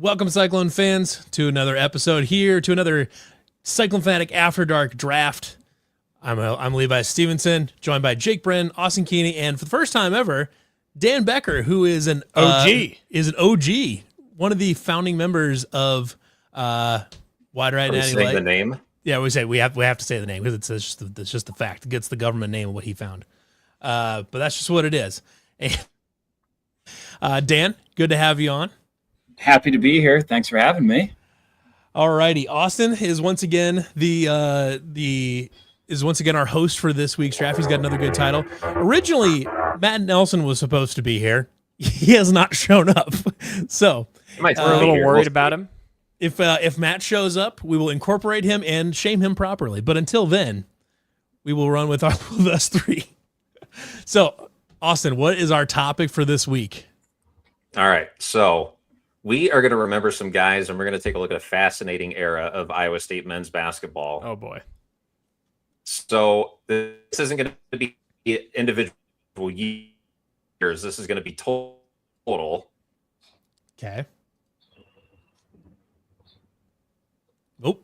Welcome, Cyclone fans, to another episode here, to another Cyclone Fanatic After Dark draft. I'm Levi Stevenson, joined by Jake Brennan, Austin Keeney, and for the first time ever, Dan Becker, who is an OG. One of the founding members of Wide Right Natty Light. The name? Yeah, we have to say the name because it's just the fact. It gets the government name of what he found. But that's just what it is. And, Dan, good to have you on. Happy to be here. Thanks for having me. All righty, Austin is once again our host for this week's draft. He's got another good title. Originally, Matt Nelson was supposed to be here. He has not shown up, so we're a little worried about him. If Matt shows up, we will incorporate him and shame him properly. But until then, we will run with us three. So, Austin, what is our topic for this week? All right, so we are going to remember some guys, and we're going to take a look at a fascinating era of Iowa State men's basketball. Oh, boy. So this isn't going to be individual years. This is going to be total. Okay. Nope.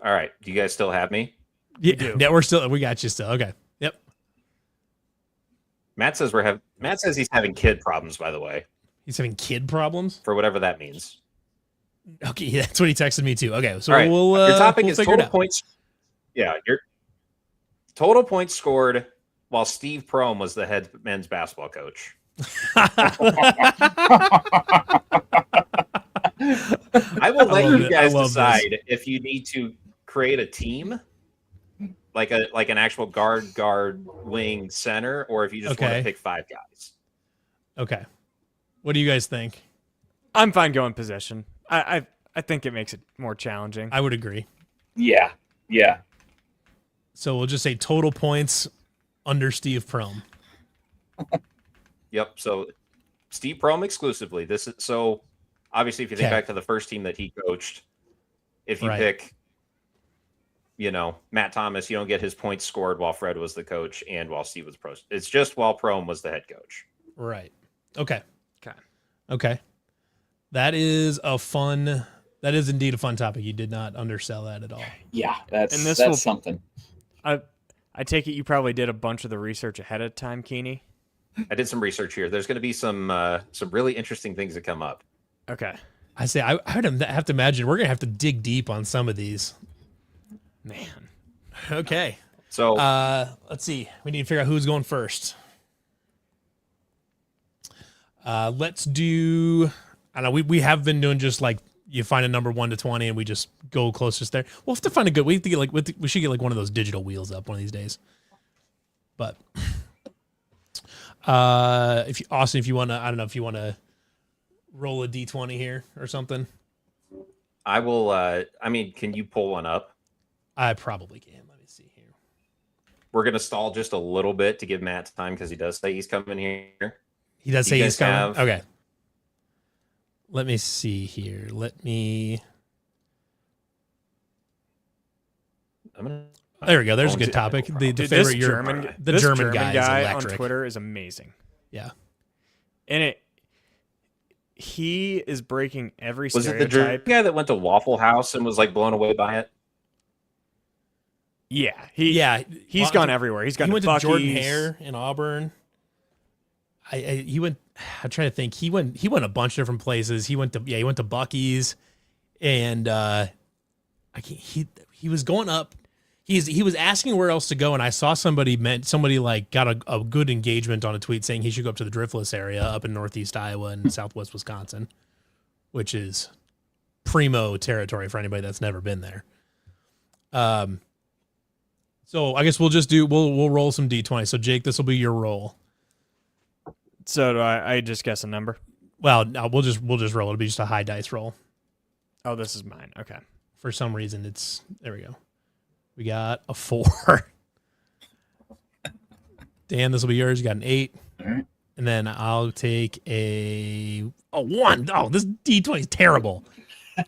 All right. Do you guys still have me? Yeah, we got you still. Okay. Yep. Matt says he's having kid problems, by the way. He's having kid problems? For whatever that means. Okay, that's what he texted me too. Okay, so right. Your topic is total points. Yeah, your total points scored while Steve Prohm was the head men's basketball coach. I will let you guys decide if you need to create a team, like an actual guard, wing, center, or if you just want to pick five guys. Okay. What do you guys think? I'm fine going possession. I think it makes it more challenging. I would agree. Yeah. So we'll just say total points under Steve Prohm. Yep. So Steve Prohm exclusively. This is so obviously if you think back to the first team that he coached, if you pick, Matt Thomas, you don't get his points scored while Fred was the coach and while Steve was pro. It's just while Prohm was the head coach. Right. Okay. That is indeed a fun topic. You did not undersell that at all. Yeah, that's something. I take it you probably did a bunch of the research ahead of time, Keeney. I did some research here. There's going to be some really interesting things that come up. Okay. I say I would have to imagine we're going to have to dig deep on some of these. Man. Okay. So let's see. We need to figure out who's going first. Let's do. I don't know. We have been doing just like you find a number 1 to 20 and we just go closest there. We'll have to find a good. We have to get we should get like one of those digital wheels up one of these days. But if you want to, I don't know if you want to roll a D20 here or something. I will. Can you pull one up? I probably can. Let me see here. We're gonna stall just a little bit to give Matt time because he does say he's coming here. He does say he's coming. Okay. Let me see here. There we go. There's a good topic. The favorite German guy on Twitter is amazing. Yeah. And he is breaking every Was stereotype. it the German guy that went to Waffle House and was like blown away by it? Yeah. He's gone everywhere. He went to Jordan Hare in Auburn. He went. I'm trying to think. He went a bunch of different places. He went to Buc-ee's, and he was going up. He was asking where else to go, and I saw somebody like got a good engagement on a tweet saying he should go up to the Driftless area up in northeast Iowa and southwest Wisconsin, which is primo territory for anybody that's never been there. So I guess we'll roll some D20. So Jake, this will be your roll. So do I just guess a number? Well, no, we'll just roll. It'll be just a high dice roll. Oh, this is mine. Okay. For some reason, there we go. We got a 4. Dan, this will be yours. You got an 8. All right. And then I'll take a 1. Oh, this D20 is terrible.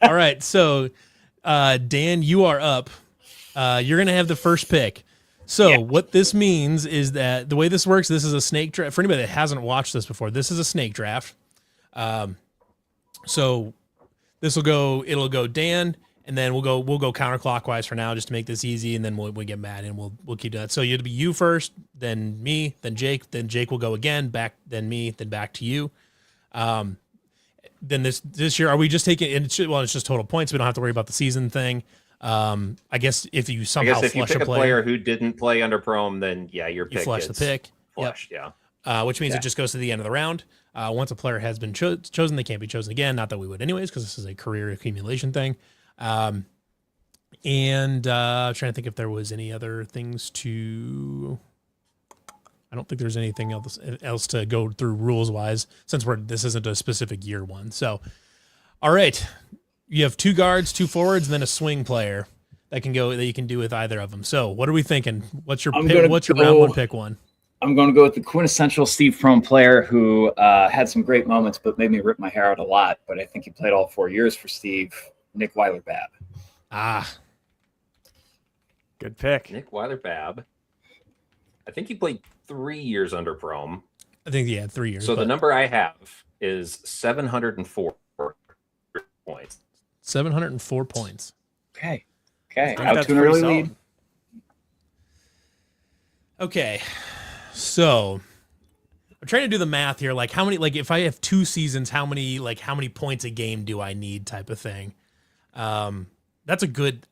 All right. So, Dan, you are up. You're going to have the first pick. So what this means is that the way this works, this is a snake draft. For anybody that hasn't watched this before, this is a snake draft. So it'll go Dan, and then we'll go counterclockwise for now just to make this easy, and then we'll get mad and we'll keep doing that. So it'll be you first, then me, then Jake will go again, back, then me, then back to you. Then this year, are we just taking it's just total points. We don't have to worry about the season thing. I guess if you somehow if you pick a player who didn't play under Prom, then yeah, your pick flush the pick. Flushed, yep. Which means it just goes to the end of the round. Once a player has been chosen, they can't be chosen again. Not that we would anyways, because this is a career accumulation thing. I'm trying to think if there was any other things to. I don't think there's anything else to go through rules wise, since this isn't a specific year one. So, all right, you have 2 guards, 2 forwards, and then a swing player that you can do with either of them. So, what are we thinking? What's your pick? What's your round one pick one? I'm going to go with the quintessential Steve Prohm player who had some great moments, but made me rip my hair out a lot. But I think he played all 4 years for Steve. Nick Weiler-Babb. Good pick. Nick Weiler-Babb. I think he played 3 years under Prom. I think he had 3 years. So the number I have is 704 points. 704 points. Okay. Out to an early lead. Okay. So I'm trying to do the math here. Like how many, if I have 2 seasons, how many points a game do I need type of thing? That's a good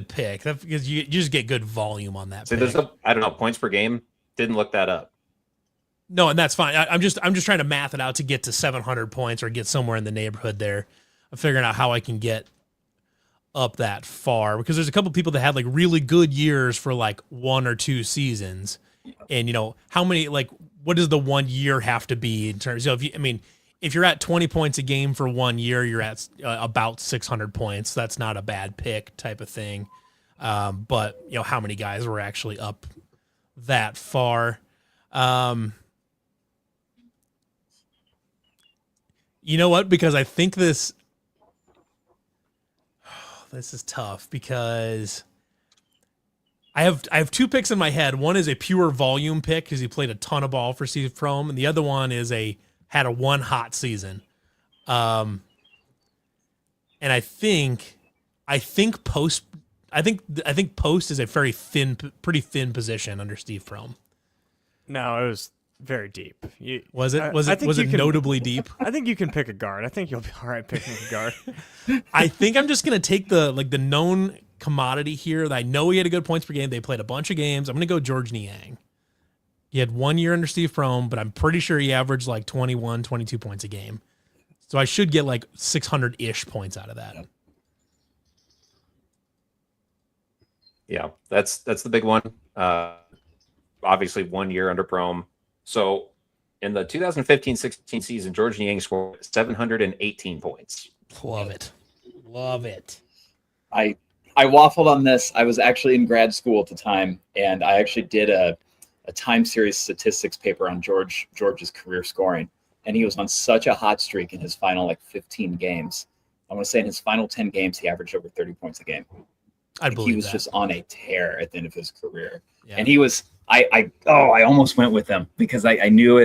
pick because you just get good volume on that. So there's I don't know, points per game. Didn't look that up. No, and that's fine. I'm just trying to math it out to get to 700 points or get somewhere in the neighborhood there. I'm figuring out how I can get up that far because there's a couple people that had like really good years for like 1 or 2 seasons, and how many what does the 1 year have to be in terms of if you're at 20 points a game for 1 year, you're at about 600 points. That's not a bad pick type of thing. But how many guys were actually up that far? You know what? Because I think this is tough because I have 2 picks in my head. One is a pure volume pick because he played a ton of ball for Steve Prohm, and the other one is had a 1 hot season. And I think post is a very pretty thin position under Steve Prohm. No, it was very deep. Was it notably deep? I think you can pick a guard. I think you'll be all right picking a guard. I think I'm just gonna take the known commodity here. That I know he had a good points per game. They played a bunch of games. I'm gonna go George Niang. He had 1 year under Steve Prohm, but I'm pretty sure he averaged like 21, 22 points a game. So I should get like 600-ish points out of that. Yeah, that's the big one. Obviously 1 year under Prohm. So in the 2015-16 season, George Niang scored 718 points. Love it. Love it. I waffled on this. I was actually in grad school at the time, and I actually did a time series statistics paper on George's career scoring. And he was on such a hot streak in his final 15 games. I want to say in his final 10 games, he averaged over 30 points a game. He was just on a tear at the end of his career. Yeah. And he was, I almost went with him because I knew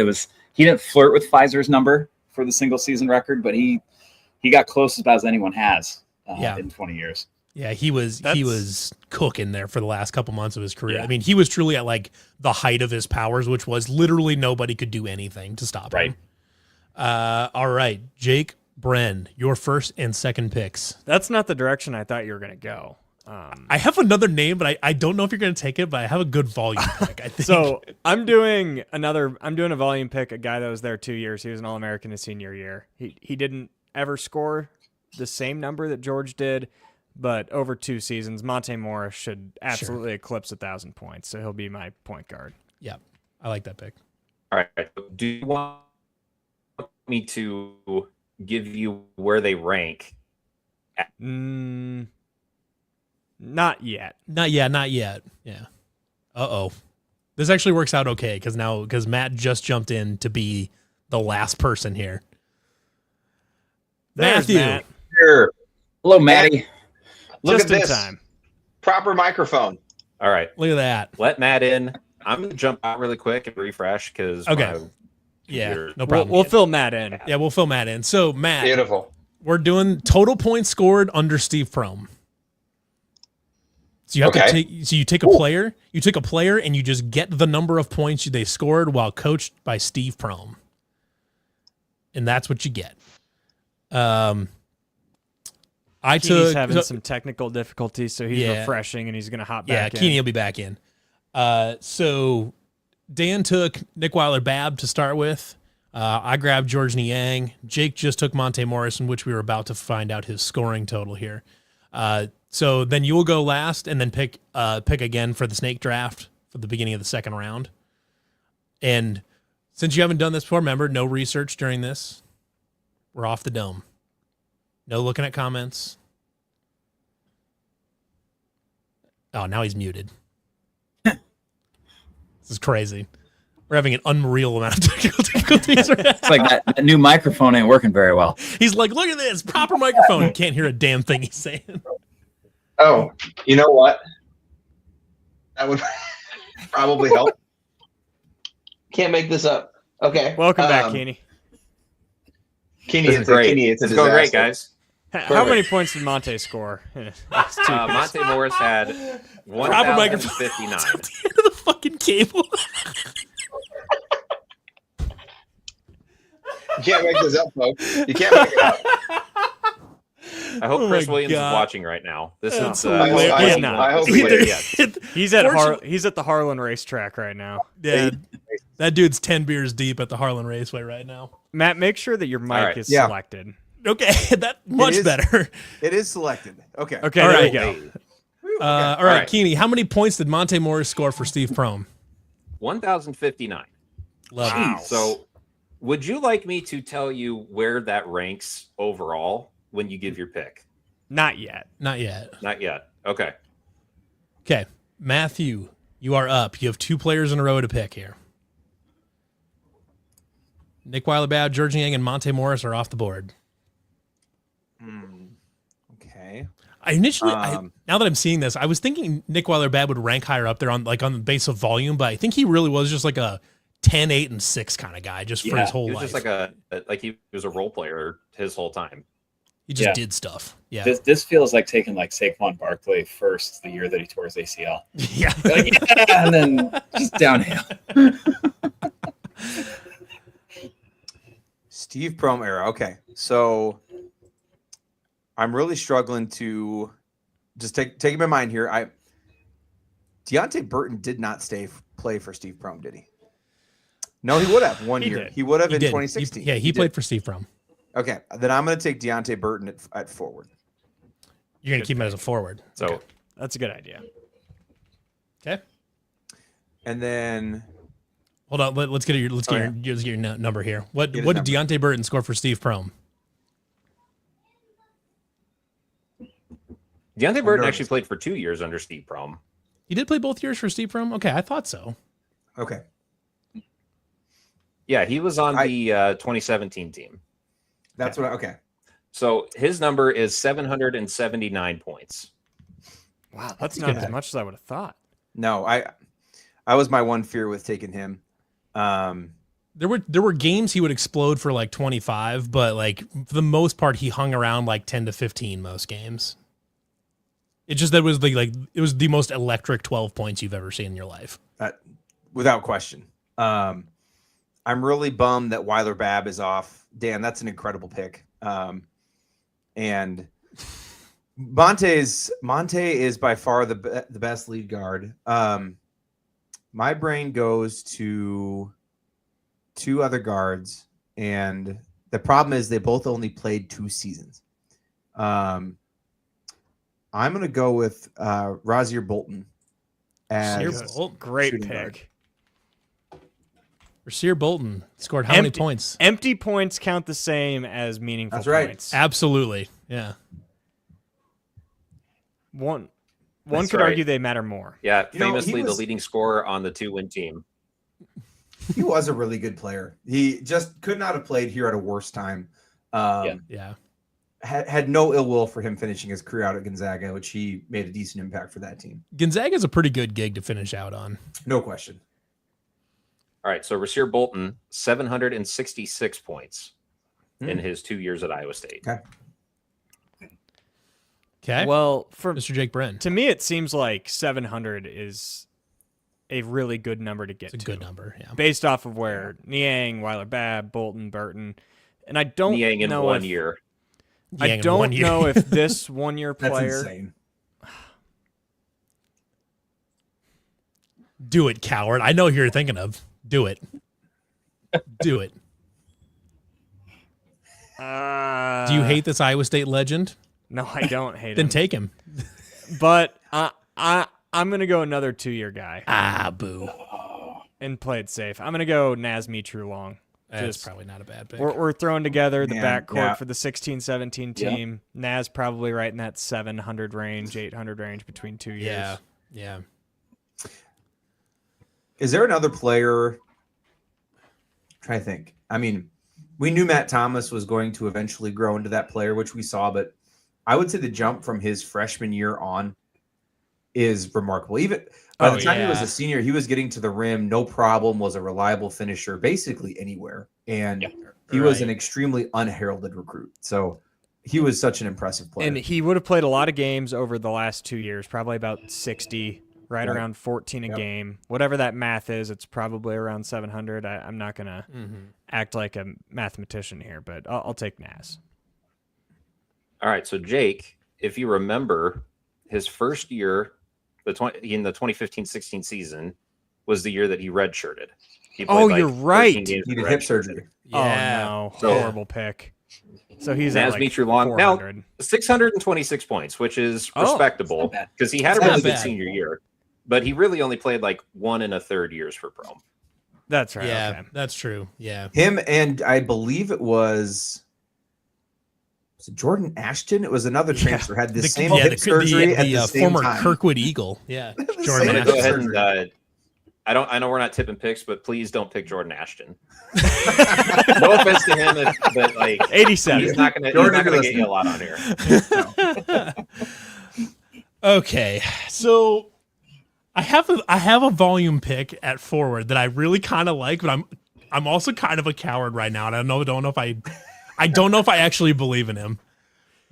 he didn't flirt with Pfizer's number for the single season record, but he got close about as anyone has in 20 years. Yeah, he was cooking there for the last couple months of his career. Yeah. I mean, he was truly at the height of his powers, which was literally nobody could do anything to stop him. All right, Jake, Bren, your first and second picks. That's not the direction I thought you were going to go. I have another name, but I don't know if you're going to take it, but I have a good volume pick, I think. So I'm doing a volume pick, a guy that was there 2 years. He was an All-American his senior year. He didn't ever score the same number that George did, but over 2 seasons, Monte Morris should absolutely eclipse 1,000 points. So he'll be my point guard. Yeah, I like that pick. All right. Do you want me to give you where they rank? Not yet. Not yet. Yeah. Uh-oh. This actually works out okay because Matt just jumped in to be the last person here. There's Matthew. Matt. Sure. Hello, Matty. Look Just at in this. time. Proper microphone. All right. Look at that. Let Matt in. I'm going to jump out really quick and refresh because my Yeah, computer. no problem. We'll fill Matt in. Yeah, we'll fill Matt in. So Matt, Beautiful. we're doing total points scored under Steve Prohm. So you have to Okay. take. So you take a player. You take a player, and you just get the number of points they scored while coached by Steve Prohm, and that's what you get. I Keeney's took. having so- some technical difficulties, so he's Yeah. refreshing and he's going to hop yeah, back in. Keeney will be back in. So Dan took Nick Weiler-Babb to start with. I grabbed George Niang. Jake just took Monte Morrison, which we were about to find out his scoring total here. So then you will go last and then pick again for the snake draft for the beginning of the second round. And since you haven't done this before, remember, no research during this. We're off the dome. No looking at comments. Oh, now he's muted. This is crazy. We're having an unreal amount of technical difficulties right now. It's like that new microphone ain't working very well. He's like, look at this, proper microphone. Can't hear a damn thing he's saying. Oh, you know what? That would probably help. Can't make this up. Okay. Welcome back, Keeney. Kenny, This is great. It's a It's going great, disaster. guys. How many points did Monte score? Monte Morris had Proper microphone. 1,059. It's at the end of the fucking cable. You can't make this up, folks. You can't make it up. I hope Oh Chris my Williams God. is watching right now. This That's is hilarious. I He's hope- not. I hope he Either- is. He's at Fortunately- he's at the Harlan racetrack right now. Yeah, that dude's 10 beers deep at the Harlan Raceway right now. Matt, make sure that your mic right. is Yeah. selected. Okay, that much is- better. It is selected. Okay. Okay, All there right. you go. Whew, All okay. right, right. Keeney, how many points did Monte Morris score for Steve Prohm? 1,059. Love Wow. it. So, would you like me to tell you where that ranks overall when you give your pick? Not yet. Not yet. Not yet. Okay. Okay, Matthew, you are up. You have two players in a row to pick here. Nick Weiler-Babb, George Niang, and Monte Morris are off the board. Okay. I initially, Um, now that I'm seeing this, I was thinking Nick Weiler-Babb would rank higher up there on the base of volume, but I think he really was just like a 10, 8, and 6 kind of guy just for Yeah, his whole He was life. just like he was a role player his whole time. He just Yeah. did stuff. Yeah. This feels like taking like Saquon Barkley first the year that he tore his ACL. yeah. Like, yeah, and then just downhill. Steve Prohm era. Okay. So I'm really struggling to just take in my mind here. Deontay Burton did not play for Steve Prohm, did he? No, he would have one He year. did. He would have He in did. 2016. He played for Steve Prohm. Okay. Then I'm going to take Deontay Burton at forward. You're going to keep him as a forward. So, Okay. That's a good idea. Okay. And then Hold on. Let's get your Oh, yeah. let's get your number here. What Get his did Deontay Burton score for Steve Prohm? Deontay Burton nervous. actually played for 2 years under Steve Prohm. He did play both years for Steve Prohm? Okay, I thought so. okay. Yeah, he was on the 2017 team. That's what okay. So his number is 779 points. Wow, that's a not good as pick. much as I would have thought. No, I was my one fear with taking him. There were games he would explode for like 25, but like for the most part he hung around like 10 to 15 most games. It just that was like it was the most electric 12 points you've ever seen in your life. Without question. I'm really bummed that Weiler-Babb is off. Dan, that's an incredible pick. And Monte is by far the best lead guard. My brain goes to two other guards, and the problem is they both only played 2 seasons. I'm going to go with Rasir Bolton as Rasir Bolton. Great shooting pick. guard. Rasir Bolton scored how many Empty- points? Empty points count the same as meaningful That's right. points. Absolutely. Yeah. One That's could right. argue they matter more. Yeah, You know, he famously the was- leading scorer on the 2-win team. He was a really good player. He just could not have played here at a worse time. Yeah. Had no ill will for him finishing his career out at Gonzaga, which he made a decent impact for that team. Gonzaga's a pretty good gig to finish out on. No question. All right, so Rasir Bolton, 766 points in his 2 years at Iowa State. Okay. Okay. Well, for Mr. Jake Bren. to me, it seems like 700 is a really good number to get It's a to, good number. Yeah. based off of where Niang, Weiler Babb, Bolton, Burton, and I don't Niang in know 1 if, year. I Yang in don't 1 year. know if this 1 year That's player. insane. Do it, coward. I know who you're thinking of. Do it. Do it. Do you hate this Iowa State legend? No, I don't hate Then him. take him. But I'm gonna go another 2-year guy Ah, boo. and play it safe. I'm gonna go Naz Long. That's Just- probably not a bad pick. We're throwing together the Man, backcourt yeah. for the 16-17 team. Naz probably right in that 700 range, 800 range between 2 years. Yeah. Yeah. Is there another player? I'm trying to think. I mean, we knew Matt Thomas was going to eventually grow into that player, which we saw, but I would say the jump from his freshman year on is remarkable. Even by the time he was yeah. a senior, he was getting to the rim, no problem, was a reliable finisher basically anywhere. And he was an Right. extremely unheralded recruit. So he was such an impressive player. And he would have played a lot of games over the last 2 years, probably about 60, right Right. around 14 a Yep. game. Whatever that math is, it's probably around 700. I'm not going to Mm-hmm. act like a mathematician here, but I'll take Naz. All right, so Jake, if you remember, his first year, in the 2015-16 season, was the year that he redshirted. He Oh, played, you're 13 right. games He with did hip redshirted. surgery. Yeah. Oh, no. So- Horrible pick. So he's at Naz like Mitru Long. Now, 400. 626 points, which is Oh, respectable not bad. because he had a It's really not good bad. senior year, but he really only played like 1 1/3 years for Prom. That's right. Yeah, Okay. that's true. Yeah. Him and I believe it was it Jordan Ashton? It was another transfer, had the same hip surgery at the same former time. Kirkwood Eagle. Yeah. The Jordan same I'm gonna Ashton. go hip ahead and surgery. I know we're not tipping picks, but please don't pick Jordan Ashton. No offense to him, but like 87. he's not gonna Jordan, get listen. you a lot on here. Okay, so I have a volume pick at forward that I really kind of like, but I'm also kind of a coward right now, and I don't know if I don't know if I actually believe in him.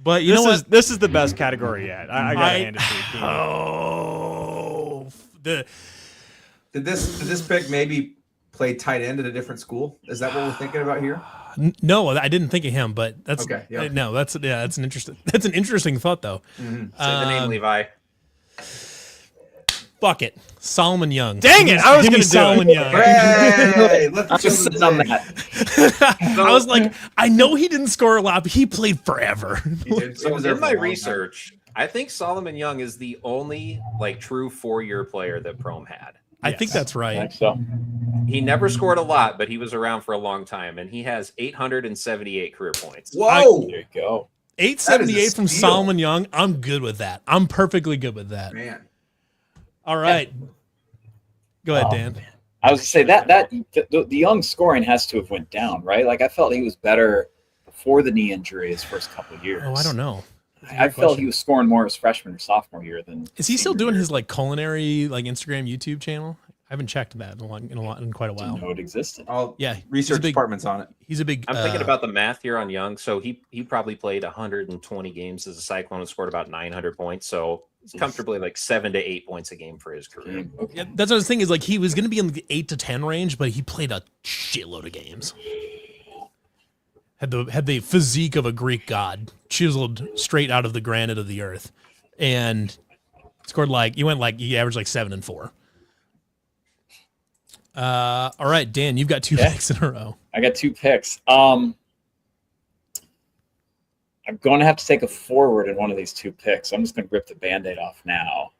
But you know what? This is the best category yet. I gotta hand it to you. Keenan. Oh, Did this pick maybe play tight end at a different school? Is that what we're thinking about here? no, I didn't think of him, but that's Okay, yeah. no, that's an interesting thought though. Say the name, Levi. Fuck it, Solomon Young. Dang it, I was Give me gonna do Solomon it. Young. Hey, let the I'm just children sitting on play. that. I was like, I know he didn't score a lot, but he played forever. He did. So He was there in for my a long time. research, I think Solomon Young is the only like true 4-year player that Prom had. I think that's I right. think so. He never scored a lot, but he was around for a long time, and he has 878 career points. Whoa, There you go. 878 from steal. Solomon Young. I'm good with that. I'm perfectly good with that. man. All right. Go ahead, Oh, Dan. man. I was to say that the Young scoring has to have went down, right? Like I felt he was better before the knee injury his first couple of years. Oh, I don't know. That's a I good felt question. he was scoring more his freshman or sophomore year than. Is he still senior doing year. his like culinary like Instagram YouTube channel? I haven't checked that in quite a Didn't while. know it existed. All Yeah, research he's a big, department's on it. He's a big. I'm thinking about the math here on Young. So he probably played 120 games as a Cyclone and scored about 900 points. So it's comfortably like 7 to 8 points a game for his career. Okay. Yeah, that's what I was thinking. Is like he was going to be in the 8 to 10 range, but he played a shitload of games. Had the physique of a Greek god, chiseled straight out of the granite of the earth, and scored he averaged like 7 and 4. All right, Dan, you've got 2 Yeah. picks in a row. I got 2 picks. I'm going to have to take a forward in one of these 2 picks. I'm just going to rip the Band-Aid off now.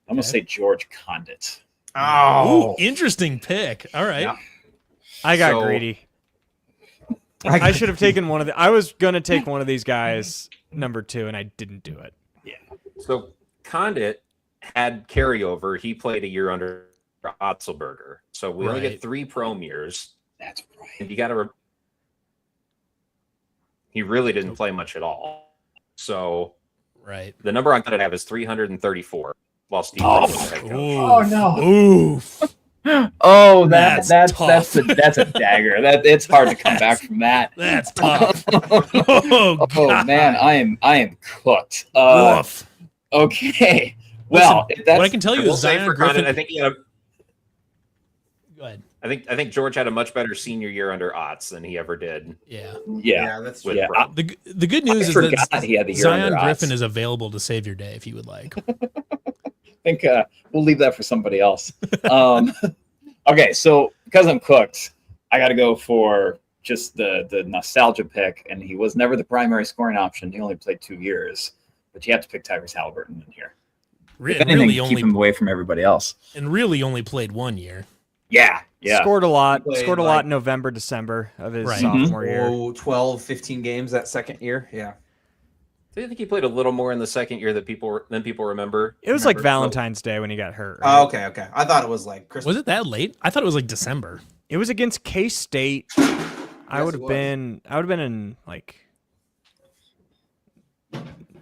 I'm going to say George Condit. Ooh, interesting pick. All right. Yeah. I got So- greedy. I should have taken one of the. I was gonna take one of these guys, number 2, and I didn't do it. So Condit had carryover. He played a year under Otzelberger. So we only Right. get 3 Prom years. That's right. And you got to. He really didn't play much at all. So Right. the number I'm going to have is 334. While Steve Oh, was the head coach. Oh, no. Oof. Oh, That's that's tough. that's a dagger. That it's hard to come back from that. That's tough. Oh, Oh God. man, I am cooked. Woof. Okay. Well, Listen, if that's what I can tell I you will is say Zion for Griffin. content, I think he had Go ahead. I think George had a much better senior year under Otts than he ever did. Yeah. yeah. that's With Yeah, Brown. The good news I is forgot that he had the year Zion under Griffin Otts. is available to save your day if you would like. I think we'll leave that for somebody else. Okay, so because I'm cooked, I got to go for just the nostalgia pick, and he was never the primary scoring option. He only played 2 years, but you have to pick Tyrese Halliburton in here. If anything, Really keep only him away from everybody else. and really only played 1 year. Yeah, yeah. Scored a lot. He played, Scored a lot like- in November, December of his Right. sophomore year. 12, 15 games that second year. Yeah. I think he played a little more in the second year that people remember. It was like Remember- Valentine's Day when he got hurt. Right? Oh, okay. I thought it was like Christmas. Was it that late? I thought it was like December. It was against K-State. I Yes, would it have was. been. I would have been in like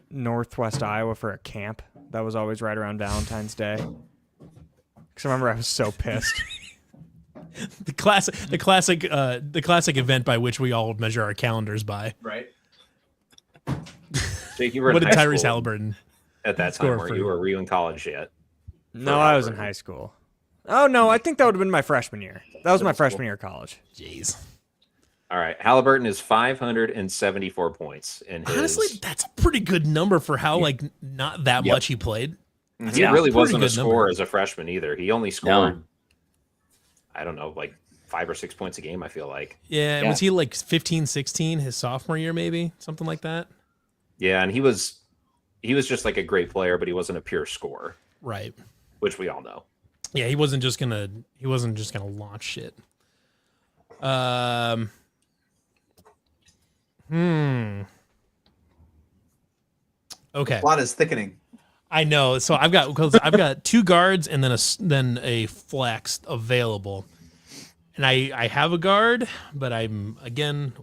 Northwest Iowa for a camp. That was always right around Valentine's Day. Because I remember I was so pissed. The classic event by which we all measure our calendars by. Right. Jake, you were What in did high Tyrese school Halliburton? at that score time, were for you? you? Or were you in college yet? No, I was in high school. Oh no, I think that would have been my freshman year. That was my Middle school. freshman year of college. Jeez. All right, Halliburton is 574 points in his. Honestly, that's a pretty good number for how like not that Yep. much he played. he Yeah, really pretty wasn't a good number. scorer as a freshman either. He only scored, I don't know, like 5 or 6 points a game. I feel like. Yeah, Yeah. was he like 15, 16 his sophomore year maybe? Something like that? Yeah, and he was just like a great player, but he wasn't a pure scorer, Right. which we all know. Yeah, he wasn't just gonna launch shit. Okay. Plot is thickening. I know. So I've got 2 guards and then a flex available. And I have a guard, but I'm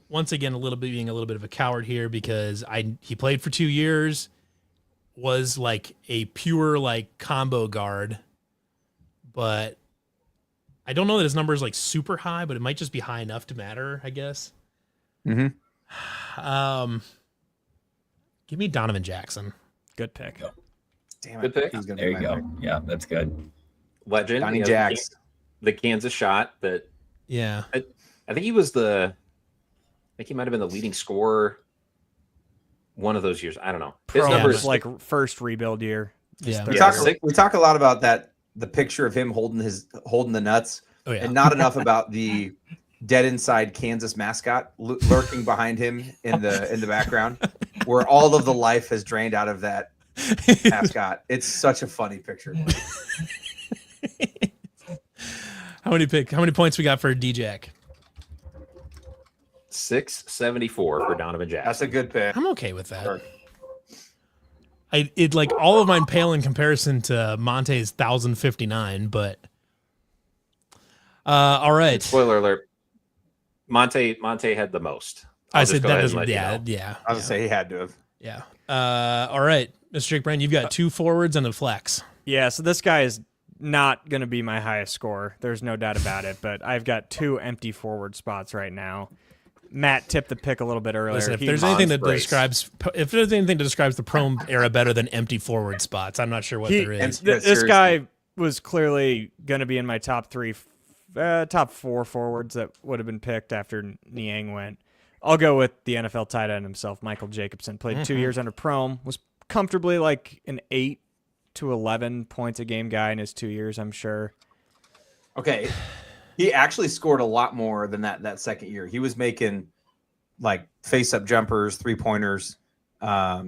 once again being a little bit of a coward here because he played for 2 years, was like a pure like combo guard, but I don't know that his number is like super high, but it might just be high enough to matter, I guess. Mhm. Give me Donovan Jackson. Good pick. Damn Good it. pick. He's gonna There be you my go. pick. Yeah, that's good. Legend. Donnie He has Jacks. the Kansas shot that Yeah. I think he was I think he might have been the leading scorer one of those years. I don't know. His Pro numbers was like first rebuild year. Yeah. We Yeah, talk, sick. we talk a lot about the picture of him holding the nuts, Oh yeah. and not enough about the dead inside Kansas mascot lurking behind him in the background, where all of the life has drained out of that mascot. It's such a funny picture. How many points we got for D-Jack? 674 for Donovan Jackson. That's a good pick. I'm okay with that. Sure. It like all of mine pale in comparison to Monte's 1,059, but all right. Spoiler alert. Monte had the most. I I'll just said go that ahead and doesn't. let you Yeah, know. yeah, I was gonna say he had to have. yeah. All right, Mr. Jake Brand, you've got 2 forwards and a flex. Yeah, so this guy is not going to be my highest score. There's no doubt about it. But I've got 2 empty forward spots right now. Matt tipped the pick a little bit earlier. Listen, if He- there's anything that brace. describes the Pro era better than empty forward spots, I'm not sure what there is. This seriously. guy was clearly going to be in my top 4 forwards that would have been picked after Niang went. I'll go with the NFL tight end himself, Michael Jacobson. Played 2 years under Prom, was comfortably like an 8 to 11 points a game guy in his 2 years, I'm sure. Okay. He actually scored a lot more than that second year. He was making like face-up jumpers, 3-pointers. I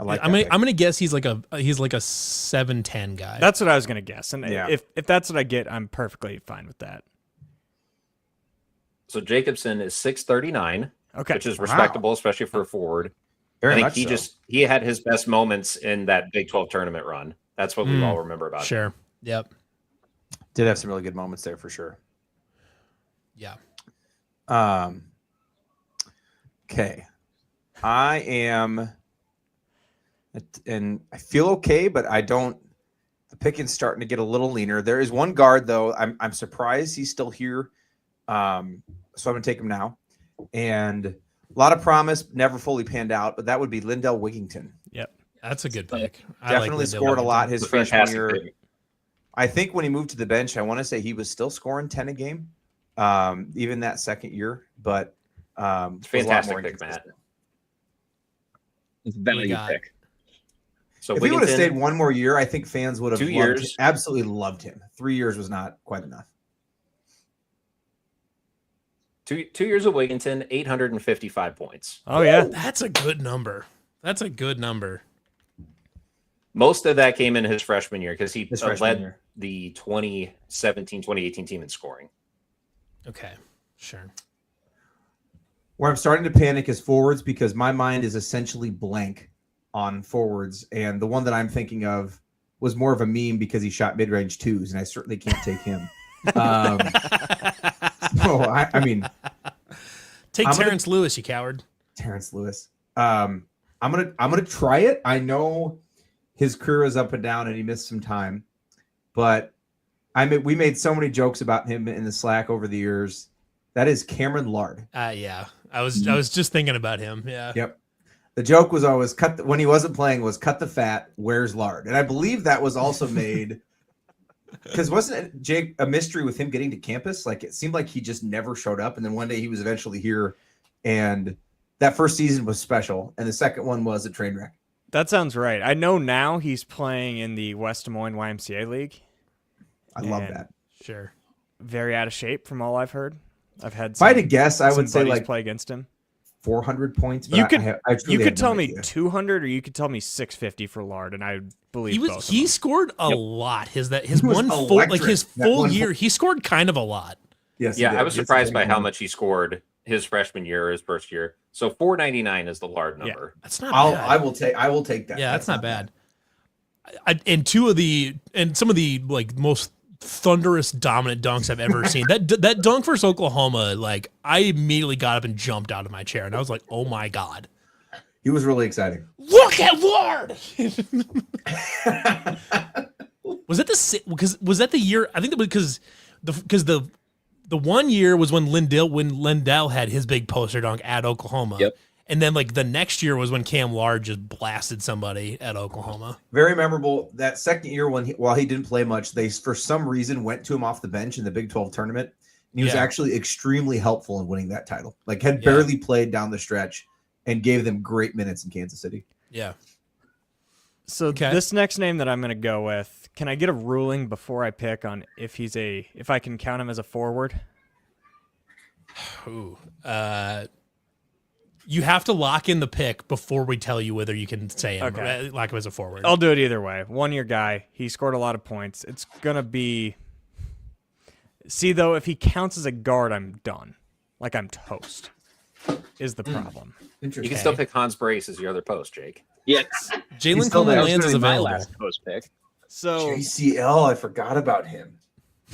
like. I'm gonna guess he's like a 7-10 guy. That's what I was going to guess. And Yeah. if that's what I get, I'm perfectly fine with that. So Jacobson is 639, Okay. which is respectable, especially for a forward. Very I think much so. he had his best moments in that Big 12 tournament run. That's what we all remember about him. sure. Yep. Did have some really good moments there for sure. Yeah. Okay. I am, and I feel okay, but I don't. Pickett's starting to get a little leaner. There is one guard though. I'm surprised he's still here. So I'm gonna take him now. And a lot of promise, never fully panned out, but that would be Lindell Wigington. Yep. That's a good pick. I Definitely like scored a lot his freshman Fantastic year. pick. I think when he moved to the bench, I want to say he was still scoring 10 a game, even that second year. But was a lot Fantastic more pick, Matt. inconsistent. It's a value got- pick. So If he would have Wigginton, stayed one more year, I think fans would have 2 loved years. him, absolutely loved him. 3 years was not quite enough. two years of Wigginton, 855 points. Oh yeah. That's a good number. That's a good number. Most of that came in his freshman year because he His freshman led year. the 2017-2018 team in scoring. Okay, sure. Where I'm starting to panic is forwards because my mind is essentially blank on forwards. And the one that I'm thinking of was more of a meme because he shot mid-range twos, and I certainly can't take him. I mean, Take I'm gonna- Terrence Lewis, you coward. Terrence Lewis. I'm gonna try it. I know his career is up and down, and he missed some time, but we made so many jokes about him in the Slack over the years. That is Cameron Lard. Yeah, I was just thinking about him. Yeah. Yep. The joke was always when he wasn't playing was cut the fat. Where's Lard? And I believe that was also made because wasn't it, Jake, a mystery with him getting to campus? Like it seemed like he just never showed up, and then one day he was eventually here, and that first season was special, and the second one was a train wreck. That sounds right. I know now he's playing in the West Des Moines YMCA League. I love And that. Sure. Very out of shape from all I've heard. I've had If I had to guess, I some would say buddies like play against him. 400 points. But You I could truly you have could no tell me idea. 200 or you could tell me 650 for Lard, and I believe both of He them. scored a lot. His was one full electric. his That full one year, he scored kind of a lot. Yes, he Yeah, did. I was It's a surprised big by how number. much he scored his freshman year or his first year. So 499 is the Lard Yeah. number. That's not I bad. will take that. Yeah, that's not bad. And some of the like most thunderous dominant dunks I've ever seen. That dunk versus Oklahoma, like I immediately got up and jumped out of my chair, and I was like, "Oh my god, He was really exciting. look at Lard!" Was that the year? I think that was because the 1 year was when Lindell had his big poster dunk at Oklahoma. Yep. And then like the next year was when Cam Lard just blasted somebody at Oklahoma. Very memorable. That second year while he didn't play much, they for some reason went to him off the bench in the Big 12 tournament. And he was Yeah. actually extremely helpful in winning that title. Like had Yeah. barely played down the stretch and gave them great minutes in Kansas City. Yeah. So Okay. this next name that I'm going to go with, can I get a ruling before I pick on if I can count him as a forward? Ooh. You have to lock in the pick before we tell you whether you can say him. Okay. Lock him as a forward. I'll do it either way. 1 year guy. He scored a lot of points. It's going to be. See, though, if he counts as a guard, I'm done. Like I'm toast, is the problem. Interesting. You can still pick Hans Brace as your other post, Jake. Yes. Jalen He's still Coleman there. Lands is my available. last post pick. So JCL, I forgot about him.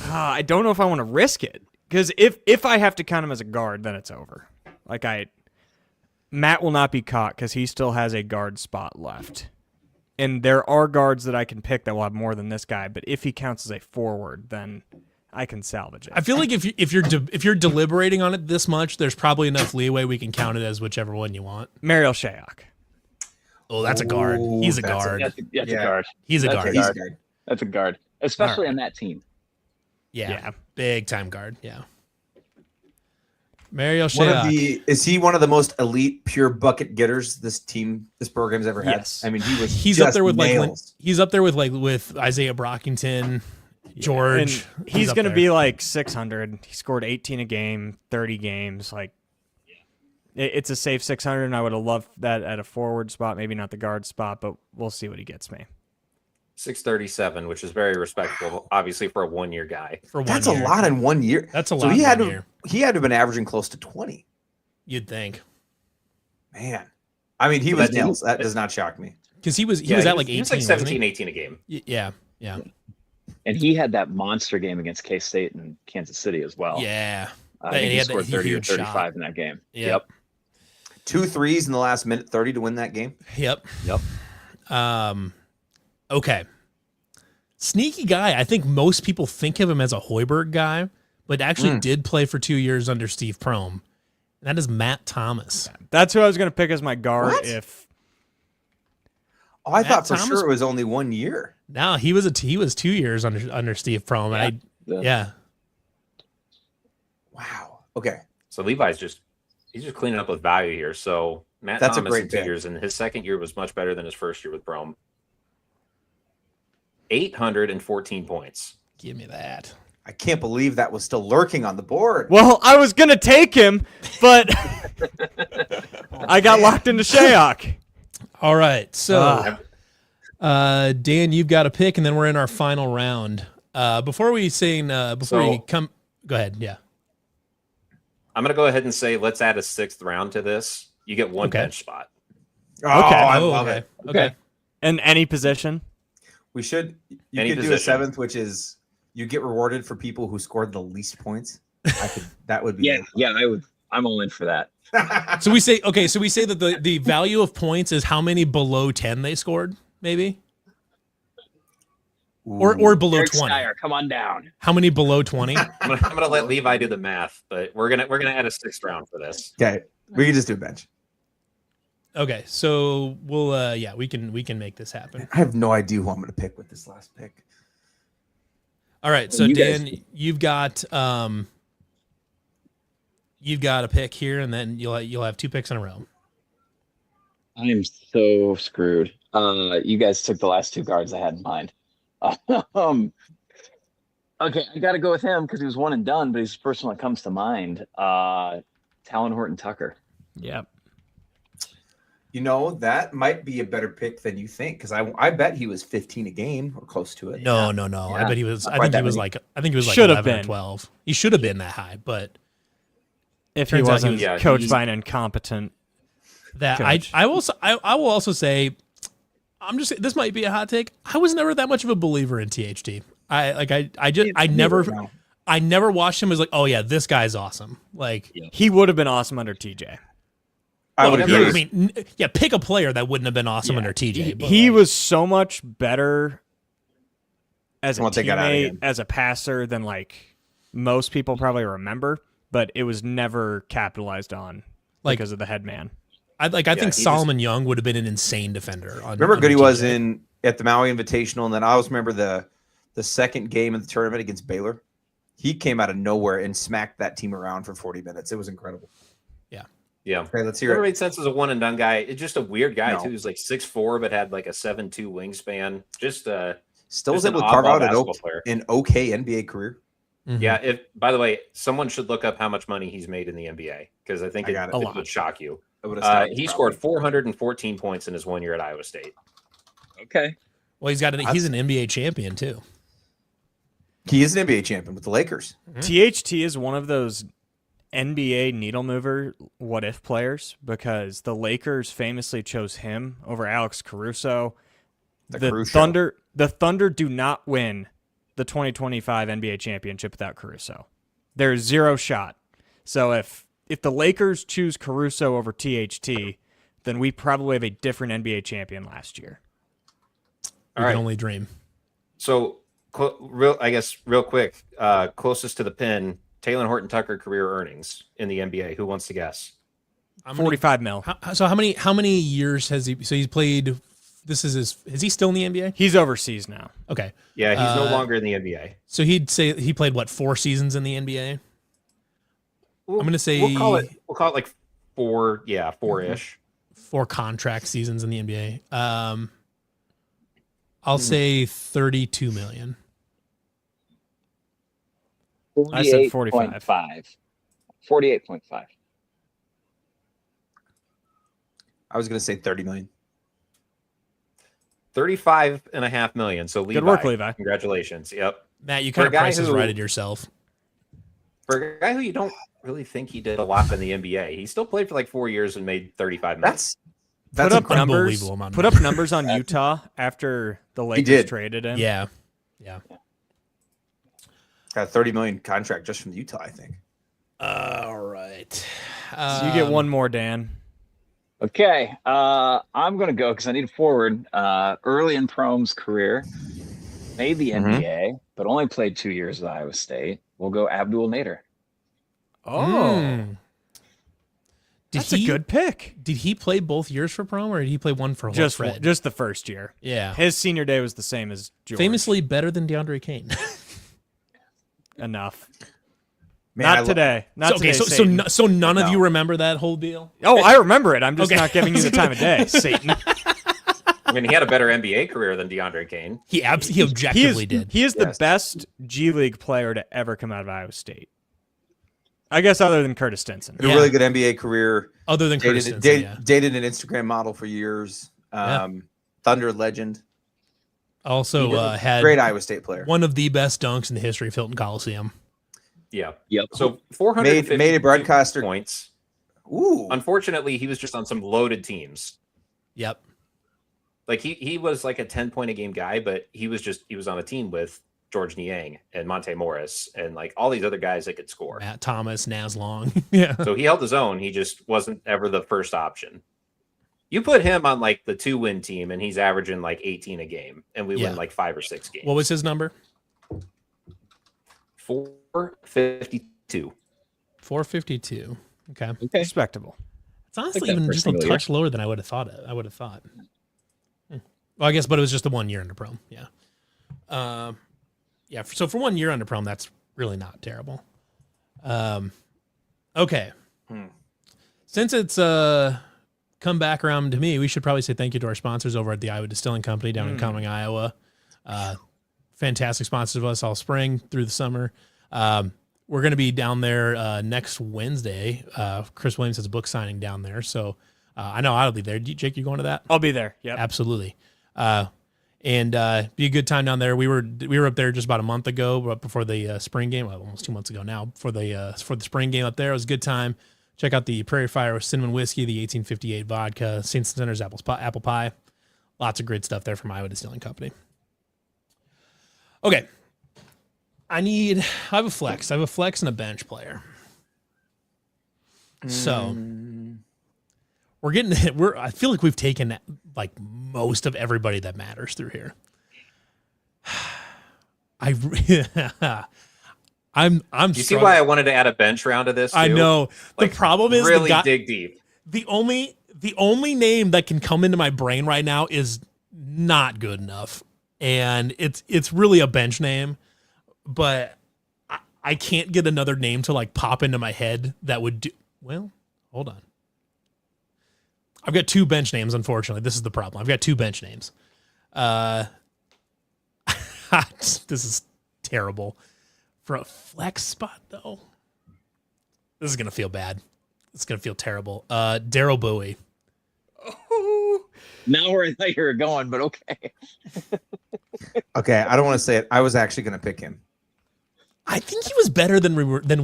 I don't know if I want to risk it. Because if I have to count him as a guard, then it's over. Matt will not be caught because he still has a guard spot left. And there are guards that I can pick that will have more than this guy, but if he counts as a forward, then I can salvage it. I feel like if you're deliberating on it this much, there's probably enough leeway we can count it as whichever one you want. Mariel Shayok. Oh, that's a guard. Ooh, He's a that's guard. That's Yeah. a guard. He's a That's guard. a He's guard. good. That's a guard, especially All on that team. Yeah. Big time guard. Yeah. Mariel One of Shayok. is he one of the most elite pure bucket getters this program's ever had? Yes. I mean, he was He's just up there with nails. with Isaiah Brockington, George. And he's up going to there. be like 600. He scored 18 a game, 30 games. It's a safe 600, and I would have loved that at a forward spot, maybe not the guard spot, but we'll see what he gets me. 637, which is very respectable, obviously for a 1 year guy. for 1 That's year. a lot in 1 year. That's a So lot. he in had 1 to year. he had to have been averaging close to 20. You'd think Man, I mean, he was That nails. That does not shock me. because he was Yeah, at like 18. he was like wasn't 17, he? 18 a game. Yeah. Yeah. And he had that monster game against K-State and Kansas City as well. Yeah. I And think he he had that scored 30 or huge shot. 35 in that game. Yep. 2 threes in the last minute 30 to win that game. Yep. Yep. Okay. Sneaky guy. I think most people think of him as a Hoiberg guy, but actually did play for 2 years under Steve Prohm. And that is Matt Thomas. That's who I was going to pick as my guard. What? If Oh, I Matt thought for Thomas- sure it was only 1 year. No, he was 2 years under Steve Prohm. And yeah. Wow. Okay. So Levi's he's just cleaning up with value here. So Matt That's a Thomas great in 2 pick. years, and his second year was much better than his first year with Brome. 814 points. Give me that. I can't believe that was still lurking on the board. well, I was going to take him, but I got locked into Shayok. All right. So, Ah. Dan, you've got a pick, and then we're in our final round. Before we come, go ahead. Yeah. I'm going to go ahead and say let's add a 6th round to this. You get one Okay. bench spot. Oh, I love okay. it. Okay. In any position. We should. You Any could do a position. 7th, which is you get rewarded for people who scored the least points. That would be. Yeah, I'm all in for that. So we say that the value of points is how many below 10 they scored, maybe, or below Eric 20. Steyer, come on down. How many below 20? I'm gonna let Levi do the math, but we're gonna add a 6th round for this. Okay, we can just do a bench. Okay, so we'll we can make this happen. I have no idea who I'm going to pick with this last pick. All right, so You guys- Dan, you've got a pick here, and then you'll have 2 picks in a row. I am so screwed. You guys took the last 2 guards I had in mind. Okay, I got to go with him because he was one and done, but he's the first one that comes to mind. Talon Horton Tucker. Yep. You know, that might be a better pick than you think, because I bet he was 15 a game or close to it. No. I Yeah. bet he was. Not I quite think he that was many. like. I think he was like Should have 11 or been. 12. He should have been that high, but If he Turns out he wasn't was- yeah, coached he's- by an incompetent. that Coach. I will also say, this might be a hot take. I was never that much of a believer in THT. I never watched him as like, oh yeah, this guy's awesome. Like, He would have been awesome under TJ. I would yeah, agree. I mean, pick a player that wouldn't have been awesome under TJ. but, He like, was so much better as a Once they got out teammate, again. as a passer than like most people probably remember, but it was never capitalized on because of the head man. I think he Solomon Young would have been an insane defender. Remember how good he under was TJ. at the Maui Invitational, and then I always remember the second game of the tournament against Baylor. He came out of nowhere and smacked that team around for 40 minutes. It was incredible. Yeah. Okay, let's hear Never it. made sense as a one and done guy. It's just a weird guy No. too. He was like 6'4", but had like a 7'2" wingspan. Just Still just was an able to carve oddball out basketball player. an okay NBA career. Mhm. Yeah. If by the way, someone should look up how much money he's made in the NBA because I think I it, got it. A it lot. would shock you. It would have He scored 414 points in his 1 year at Iowa State. Okay. Well, he's an NBA champion too. He is an NBA champion with the Lakers. THT is one of those NBA needle mover what if players because the Lakers famously chose him over Alex Caruso. The Caruso. Thunder do not win the 2025 NBA championship without Caruso. There's zero shot. So if the Lakers choose Caruso over THT, then we probably have a different NBA champion last year. We All can right. only dream. So real quick, closest to the pin, Taylor Horton Tucker career earnings in the NBA. Who wants to guess? How many- 45 mil. So how many years has he? So he's played. This is his. Is he still in the NBA? He's overseas now. Okay. Yeah, he's no Uh, longer in the NBA. So he'd say he played what 4 seasons in the NBA. I'm gonna say we'll call it like 4, 4-ish. 4 contract seasons in the NBA. I'll say 32 million. I said 45. 48.5. I was going to say 30 million. 35.5 million. So Levi, Good work, Levi. Congratulations. Yep. Matt, you For kind a of guy prices who- righted yourself. For a guy who you don't really think he did a lot in the NBA, he still played for like 4 years and made 35 million. That's Put up incredible. numbers. Unbelievable amount of Put up numbers on Utah after the Lakers did. traded him. Yeah. got a 30 million contract just from Utah, I think. All right. So you get one more, Dan. Okay. I'm going to go because I need a forward. Early in Prome's career, made the Mhm. NBA, but only played 2 years at Iowa State. We'll go Abdul Nader. Mm. Did That's a good pick. Did he play both years for prom, or did he play one for Just Fred? just the first year. Yeah. His senior day was the same as George. Famously better than DeAndre Kane. Enough. Man, I Not lo- today. Not okay, today. so Satan. so none of No. you remember that whole deal? Oh, I remember it. I'm just Okay. not giving you the time of day, Satan. I mean, he had a better NBA career than DeAndre Kane. He objectively did. He is the Yes. best G League player to ever come out of Iowa State. I guess other than Curtis Stinson. Had a really good NBA career. Other than Curtis Dated, Stinson, dated, dated an Instagram model for years. Thunder legend. Also had Great Iowa State player. one of the best dunks in the history of Hilton Coliseum. Yeah. Yep. So 450 Made a broadcaster- points. Ooh. Unfortunately, he was just on some loaded teams. Yep. Like he was like a 10-point a game guy, but he was on a team with George Niang and Monte Morris and like all these other guys that could score. Matt Thomas, Naz Long. Yeah. So he held his own. He just wasn't ever the first option. You put him on like the 2-win team, and he's averaging like 18 a game, and we Yeah. win like 5 or 6 games. What was his number? 452. 452. Okay. Okay. Respectable. It's honestly that even for a just a single touch lower than I would have thought. I would have thought. Well, I guess, but it was just the 1 year under prom. Yeah. Yeah. So for 1 year under prom, that's really not terrible. Okay. Since it's come back around to me, we should probably say thank you to our sponsors over at the Iowa Distilling Company down in Cumming, Iowa. Fantastic sponsors of us all spring through the summer. We're going to be down there next Wednesday. Chris Williams has a book signing down there, so I know I'll be there. Jake, you going to that? I'll be there. Yep. Absolutely. And be a good time down there. We were up there just about a month ago, but before the spring game, well, almost 2 months ago now, for the spring game up there. It was a good time. Check out the Prairie Fire Cinnamon Whiskey, the 1858 vodka, St. Center's apple pie. Lots of great stuff there from Iowa Distilling Company. Okay. I have a flex. I have a flex and a bench player. So I feel like we've taken like most of everybody that matters through here. I'm You see why I wanted to add a bench round to this? Too? I know. Like, the problem is really dig deep. the only name that can come into my brain right now is not good enough. And it's really a bench name, but I can't get another name to like pop into my head that would do well. Hold on. I've got 2 bench names, unfortunately. This is the problem. I've got 2 bench names. This is terrible. For a flex spot, though, this is going to feel bad. It's going to feel terrible. Darryl Bowie. Now where I thought you were going, but okay. Okay, I don't want to say it. I was actually going to pick him. I think he was better than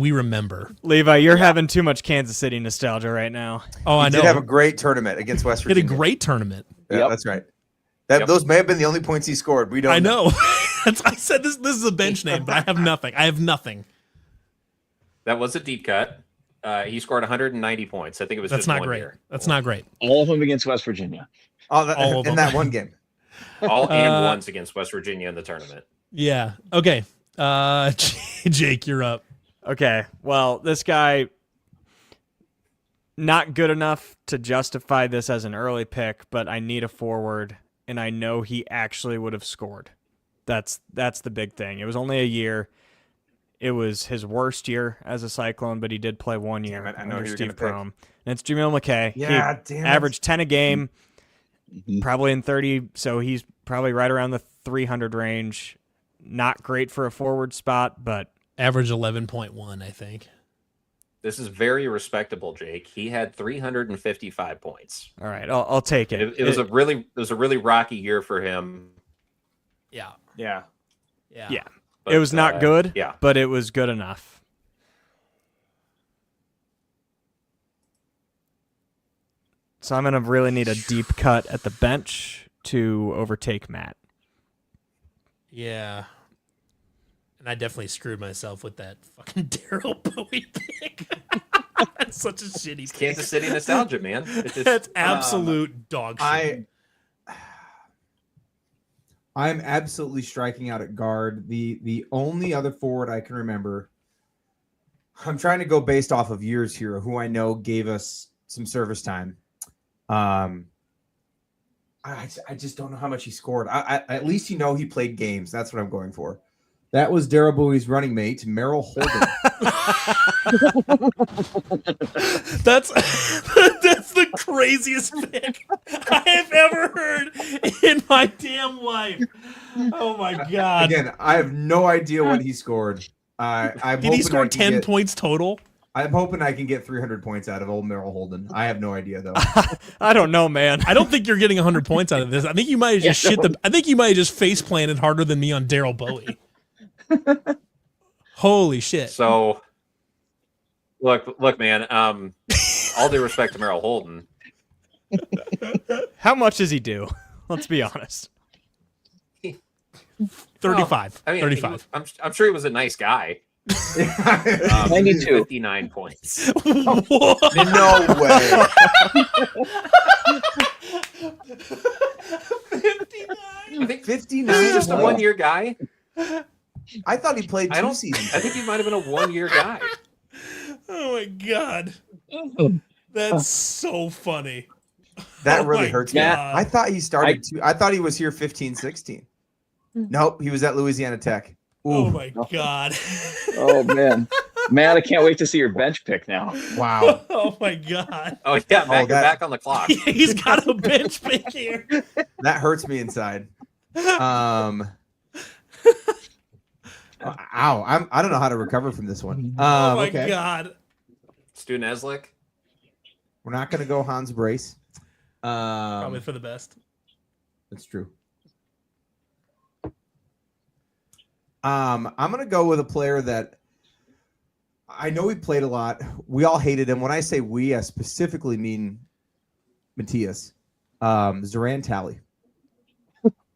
we remember. Levi, you're having too much Kansas City nostalgia right now. Oh, I He know. did have a great tournament against West He had a Virginia. great tournament. Yeah, Yep. that's right. Yep. Those may have been the only points he scored. We don't I know. I said this is a bench name, but I have nothing. That was a deep cut. He scored 190 points. I think it was That's just not 1 great. year. That's not great. All of them against West Virginia. All All of in them. that one game. All and ones against West Virginia in the tournament. Yeah. Okay. Jake, you're up. Okay. Well, this guy not good enough to justify this as an early pick, but I need a forward, and I know he actually would have scored. That's the big thing. It was only a year. It was his worst year as a Cyclone, but he did play 1 year Damn it, I know under who you're Steve gonna pick. Prohm. And it's Jamil McKay. Yeah, he damn it. averaged 10 a game, Mhm. probably in 30, so he's probably right around the 300 range. Not great for a forward spot, but Average 11.1, I think. This is very respectable, Jake. He had 355 points. all right, I'll take it. It was a really rocky year for him. Yeah. Yeah. Yeah. But, It was not good, Yeah. but it was good enough. So I'm going to really need a deep cut at the bench to overtake Matt. Yeah. And I definitely screwed myself with that fucking Darryl Bowie pick. That's such a shitty pick. Kansas City nostalgia, man. It just, That's absolute dog shit. I'm absolutely striking out at guard. The only other forward I can remember, I'm trying to go based off of years here, who I know gave us some service time. I just don't know how much he scored. At least he played games. That's what I'm going for. That was Daryl Bowie's running mate, Merrill Holden. That's the craziest pick I have ever heard in my damn life. Oh my god! Again, I have no idea what he scored. Did he score 10 points total? I'm hoping I can get 300 points out of old Merrill Holden. I have no idea though. I don't know, man. I don't think you're getting 100 points out of this. I think you might have just I think you might have just face planted harder than me on Daryl Bowie. Holy shit! So, look, man. All due respect to Merrill Holden. How much does he do? Let's be honest. 35. I mean, 35. I'm sure he was a nice guy. 92. 59 points. What? No way. 59. I think 59. Is he just a 1-year guy? I thought he played 2 seasons. I think he might have been a 1-year guy. Oh my god. That's so funny. That Oh really my hurts me. God. I thought he started I thought he was here 15, 16. Nope, he was at Louisiana Tech. Oh Ooh, my god. Oh man, I can't wait to see your bench pick now. wow. Oh my god. Oh yeah, Oh, you're back on the clock. He's got a bench pick here. That hurts me inside. Ow, I don't know how to recover from this one. Oh my Okay. god. Stu Neslick. We're not gonna go Hans Brace. Probably for the best. That's true. I'm gonna go with a player that I know he played a lot. We all hated him. When I say we, I specifically mean Matthias. Zoran Talley.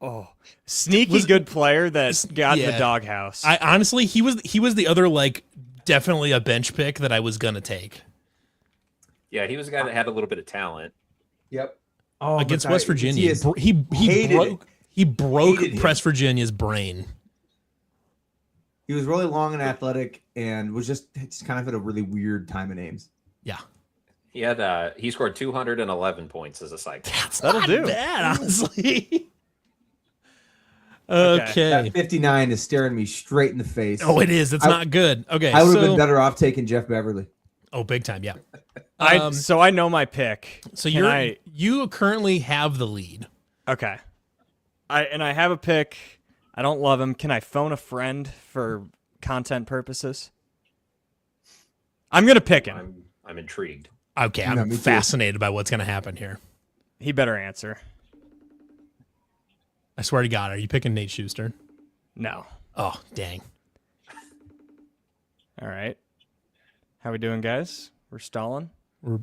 Oh, sneaky good player that got in the Yeah. doghouse. I honestly he was the other like definitely a bench pick that I was gonna take. Yeah, he was a guy that had a little bit of talent. Yep. Oh, Against West Virginia. Matthias He hated broke Hated him. West Virginia's brain. He was really long and athletic, and was just kind of at a really weird time of names. Yeah. He scored 211 points as a Cyclone. That'll Not do. bad, honestly. Okay. Okay. That 59 is staring me straight in the face. Oh, it is. It's not good. Okay. I would have so, been better off taking Jeff Beverly. Oh, big time. Yeah. So I know my pick. So Can you currently have the lead. Okay. I have a pick. I don't love him. Can I phone a friend for content purposes? I'm gonna pick him. I'm intrigued. Okay, Yeah, I'm me too. fascinated by what's going to happen here. He better answer. I swear to God, are you picking Nate Schuster? No. Oh, dang. All right. How we doing, guys? We're stalling. We're-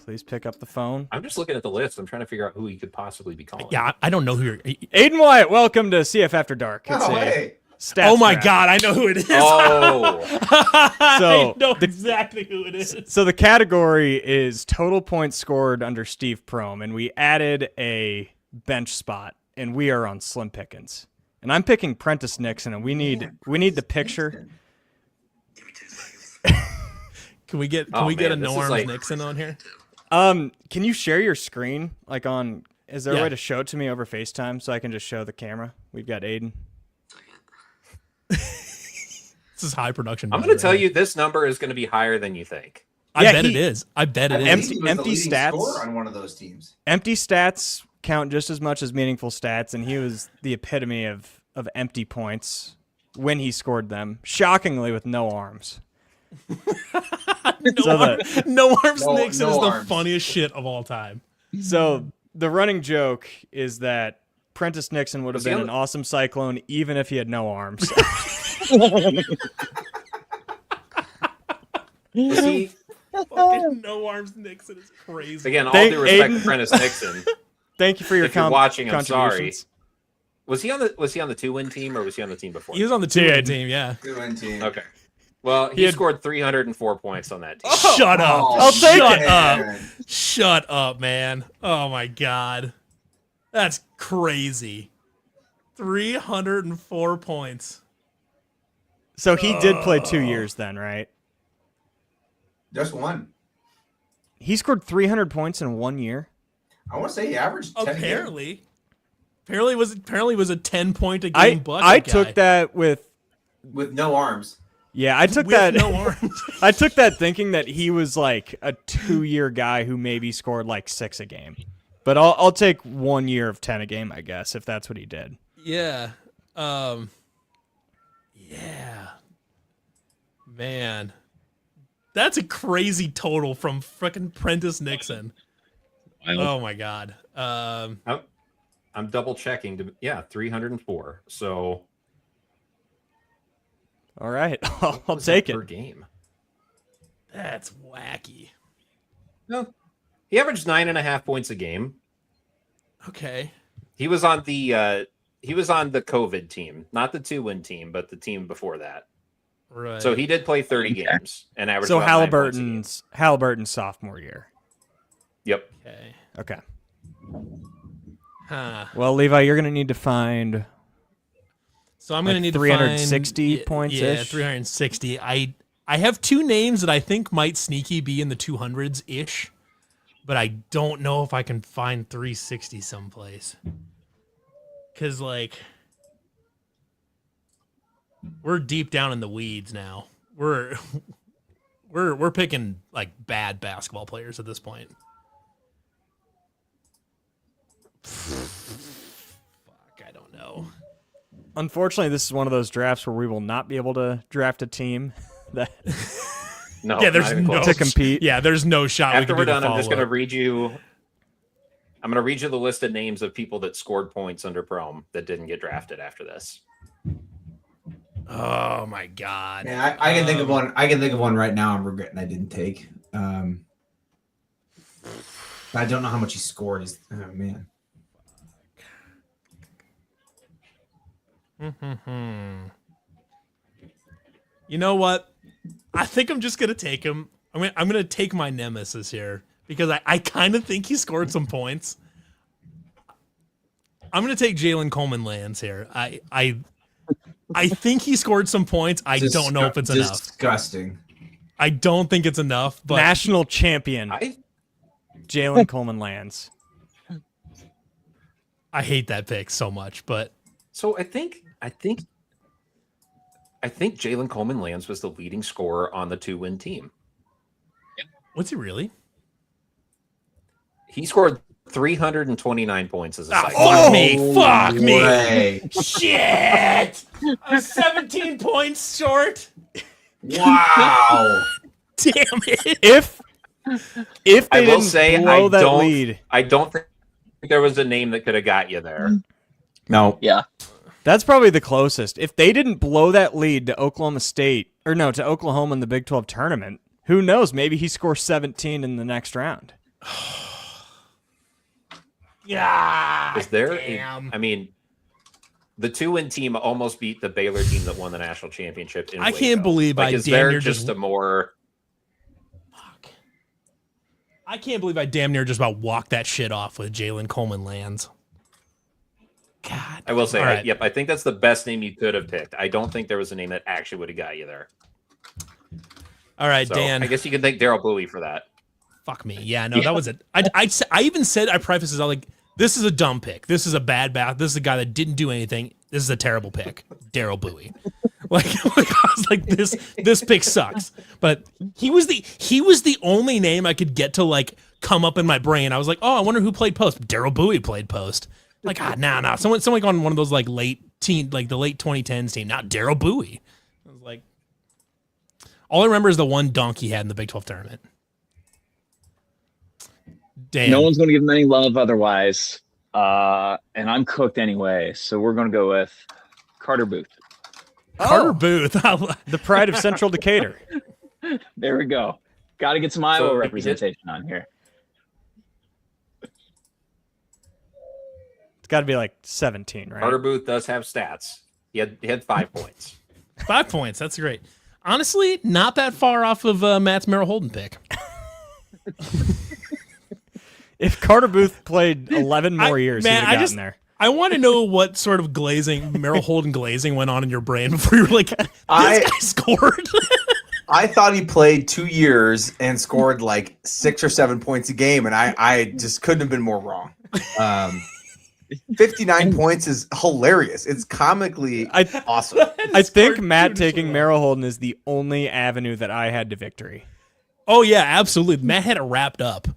Please pick up the phone. I'm just looking at the list. I'm trying to figure out who he could possibly be calling. Yeah, I don't know who you're. Aiden Wyatt, welcome to CF After Dark. It's Oh, a hey. stats Oh my draft. God, I know who it is. Oh, I know exactly who it is. So the category is total points scored under Steve Prohm, and we added a bench spot, and we are on slim pickings. And I'm picking Prentice Nixon, and we need the picture. Can we get Oh, a man, this is Norm like- Nixon on here? Can you share your screen is there a Yeah. way to show it to me over FaceTime so I can just show the camera? We've got Aiden. This is high production. I'm value going to tell right you this number is going to be higher than you think. I Yeah, bet he- it is. I bet it is. Empty- empty stats. on one of those teams. Empty stats count just as much as meaningful stats, and he was the epitome of empty points when he scored them, shockingly with no arms. No, So no arms No- Nixon no is the arms. funniest shit of all time. So the running joke is that Prentice Nixon would have Was he been on an awesome Cyclone even if he had no arms. Was he, Fucking no arms Nixon is crazy. again, all Thank due respect Aiden. to Prentice Nixon. Thank you for your If you're watching, I'm contributions. Was he on the 2-win team or was he on the team before? He was on the Dude. team, yeah. Good win team. Okay. Well, he scored 304 points on that team. Shut up. I'll take Shut it. up. Shut up, man. Oh my God. That's crazy. 304 points. So he did play 2 years then, right? Just one. He scored 300 points in 1 year. I want to say he averaged 10 Apparently was a 10-point a game bucket I guy. took that with no arms. Yeah, I took With that. no arms. I took that thinking that he was like a 2-year guy who maybe scored like 6 a game. But I'll take 1 year of 10 a game, I guess, if that's what he did. Yeah. Yeah. Man. That's a crazy total from frickin' Prentice Nixon. Oh my God. I'm double checking. 304. So All right, I'll what's take that it. per game. That's wacky. No, he averaged 9.5 points a game. Okay. He was on the COVID team, not the 2-win team, but the team before that. Right. So he did play 30 games and averaged. So about 9 points a game. Halliburton's sophomore year. Yep. Okay. Okay. Huh. Well, Levi, you're gonna need to find. So I'm going to need 360 to find points-ish? Yeah, 360. I have 2 names that I think might sneaky be in the 200s ish, but I don't know if I can find 360 someplace. Cuz like we're deep down in the weeds now. We're picking like bad basketball players at this point. Fuck, I don't know. Unfortunately, this is one of those drafts where we will not be able to draft a team that No. Yeah, there's not even no close. to compete. Yeah, there's no shot. After we we're can do done, I'm just going to follow-up. read you. I'm going to read you the list of names of people that scored points under Prom that didn't get drafted after this. Oh my God! Yeah, I can think of one. I can think of one right now. I'm regretting I didn't take. I don't know how much he scored. Oh man. You know what? I think I'm just gonna take him. I'm gonna take my nemesis here because I kind of think he scored some points. I'm gonna take Jalen Coleman Lands here. I think he scored some points. I don't know if it's enough. Disgusting. I don't think it's enough. But National champion Jalen Coleman lands. I hate that pick so much. But So I think Jalen Coleman Lands was the leading scorer on the 2-win team. what's he really? He scored 329 points as a Cyclone. Fuck me! Fuck me! Way. Shit! I'm 17 points short. Wow. Damn it! If they I will didn't say blow that lead, I don't think there was a name that could have got you there. No. Yeah. that's probably the closest. If they didn't blow that lead to Oklahoma State, or no, to Oklahoma in the Big 12 tournament, who knows? Maybe he scores 17 in the next round. Yeah. Is there? Damn. I mean, the 2-win team almost beat the Baylor team that won the national championship. I can't believe I is damn there near just a more? I can't believe I damn near just about walked that shit off with Jalen Coleman Lands. God. I will say, All right. yep. I think that's the best name you could have picked. I don't think there was a name that actually would have got you there. All right, So Dan. I guess you can thank Daryl Bowie for that. Fuck me. Yeah, no, that was it. I even said, I preface this, I was like, this is a dumb pick. This is a bad bath. This is a guy that didn't do anything. This is a terrible pick. Daryl Bowie. Like I was like, this pick sucks. But he was the only name I could get to like come up in my brain. I was like, oh, I wonder who played post. Daryl Bowie played post. Like, nah. Someone on one of those like late 2010s team. Not Daryl Bowie. I was like, all I remember is the one dunk he had in the Big 12 tournament. Damn. No one's going to give him any love otherwise. And I'm cooked anyway. So we're going to go with Carter Booth. Carter Booth. The pride of Central Decatur. There we go. Got to get some Iowa So, representation on here. It's got to be like 17, right? Carter Booth does have stats. He had 5 points. 5 points. That's great. Honestly, not that far off of Matt's Merrill Holden pick. If Carter Booth played 11 more years, man, he'd have gotten there. I want to know what sort of Merrill Holden glazing went on in your brain before you were like, this guy scored. I thought he played 2 years and scored like 6 or 7 points a game, and I just couldn't have been more wrong. 59 points is hilarious. It's comically awesome. I think Matt taking Merrill Holden is the only avenue that I had to victory. Oh yeah, absolutely. Matt had it wrapped up.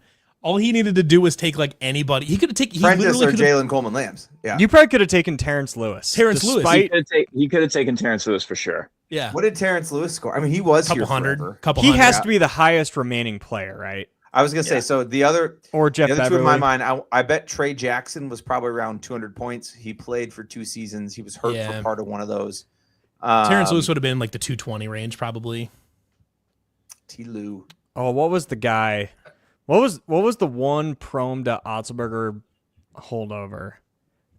All he needed to do was take like anybody. He could have taken Prentice or Jalen Coleman Lambs. Yeah. You probably could have taken Terrence Lewis. He could have taken Terrence Lewis for sure. Yeah. What did Terrence Lewis score? I mean, he was here forever. He has to be the highest remaining player, right? I was gonna say, so the other Jeff two Beverly. in my mind, I bet Trey Jackson was probably around 200 points. He played for 2 seasons. He was hurt for part of one of those. Terrence Lewis would have been like the 220 range probably. T-Lou. Oh, what was the guy? What was the one Prom to Otzelberger holdover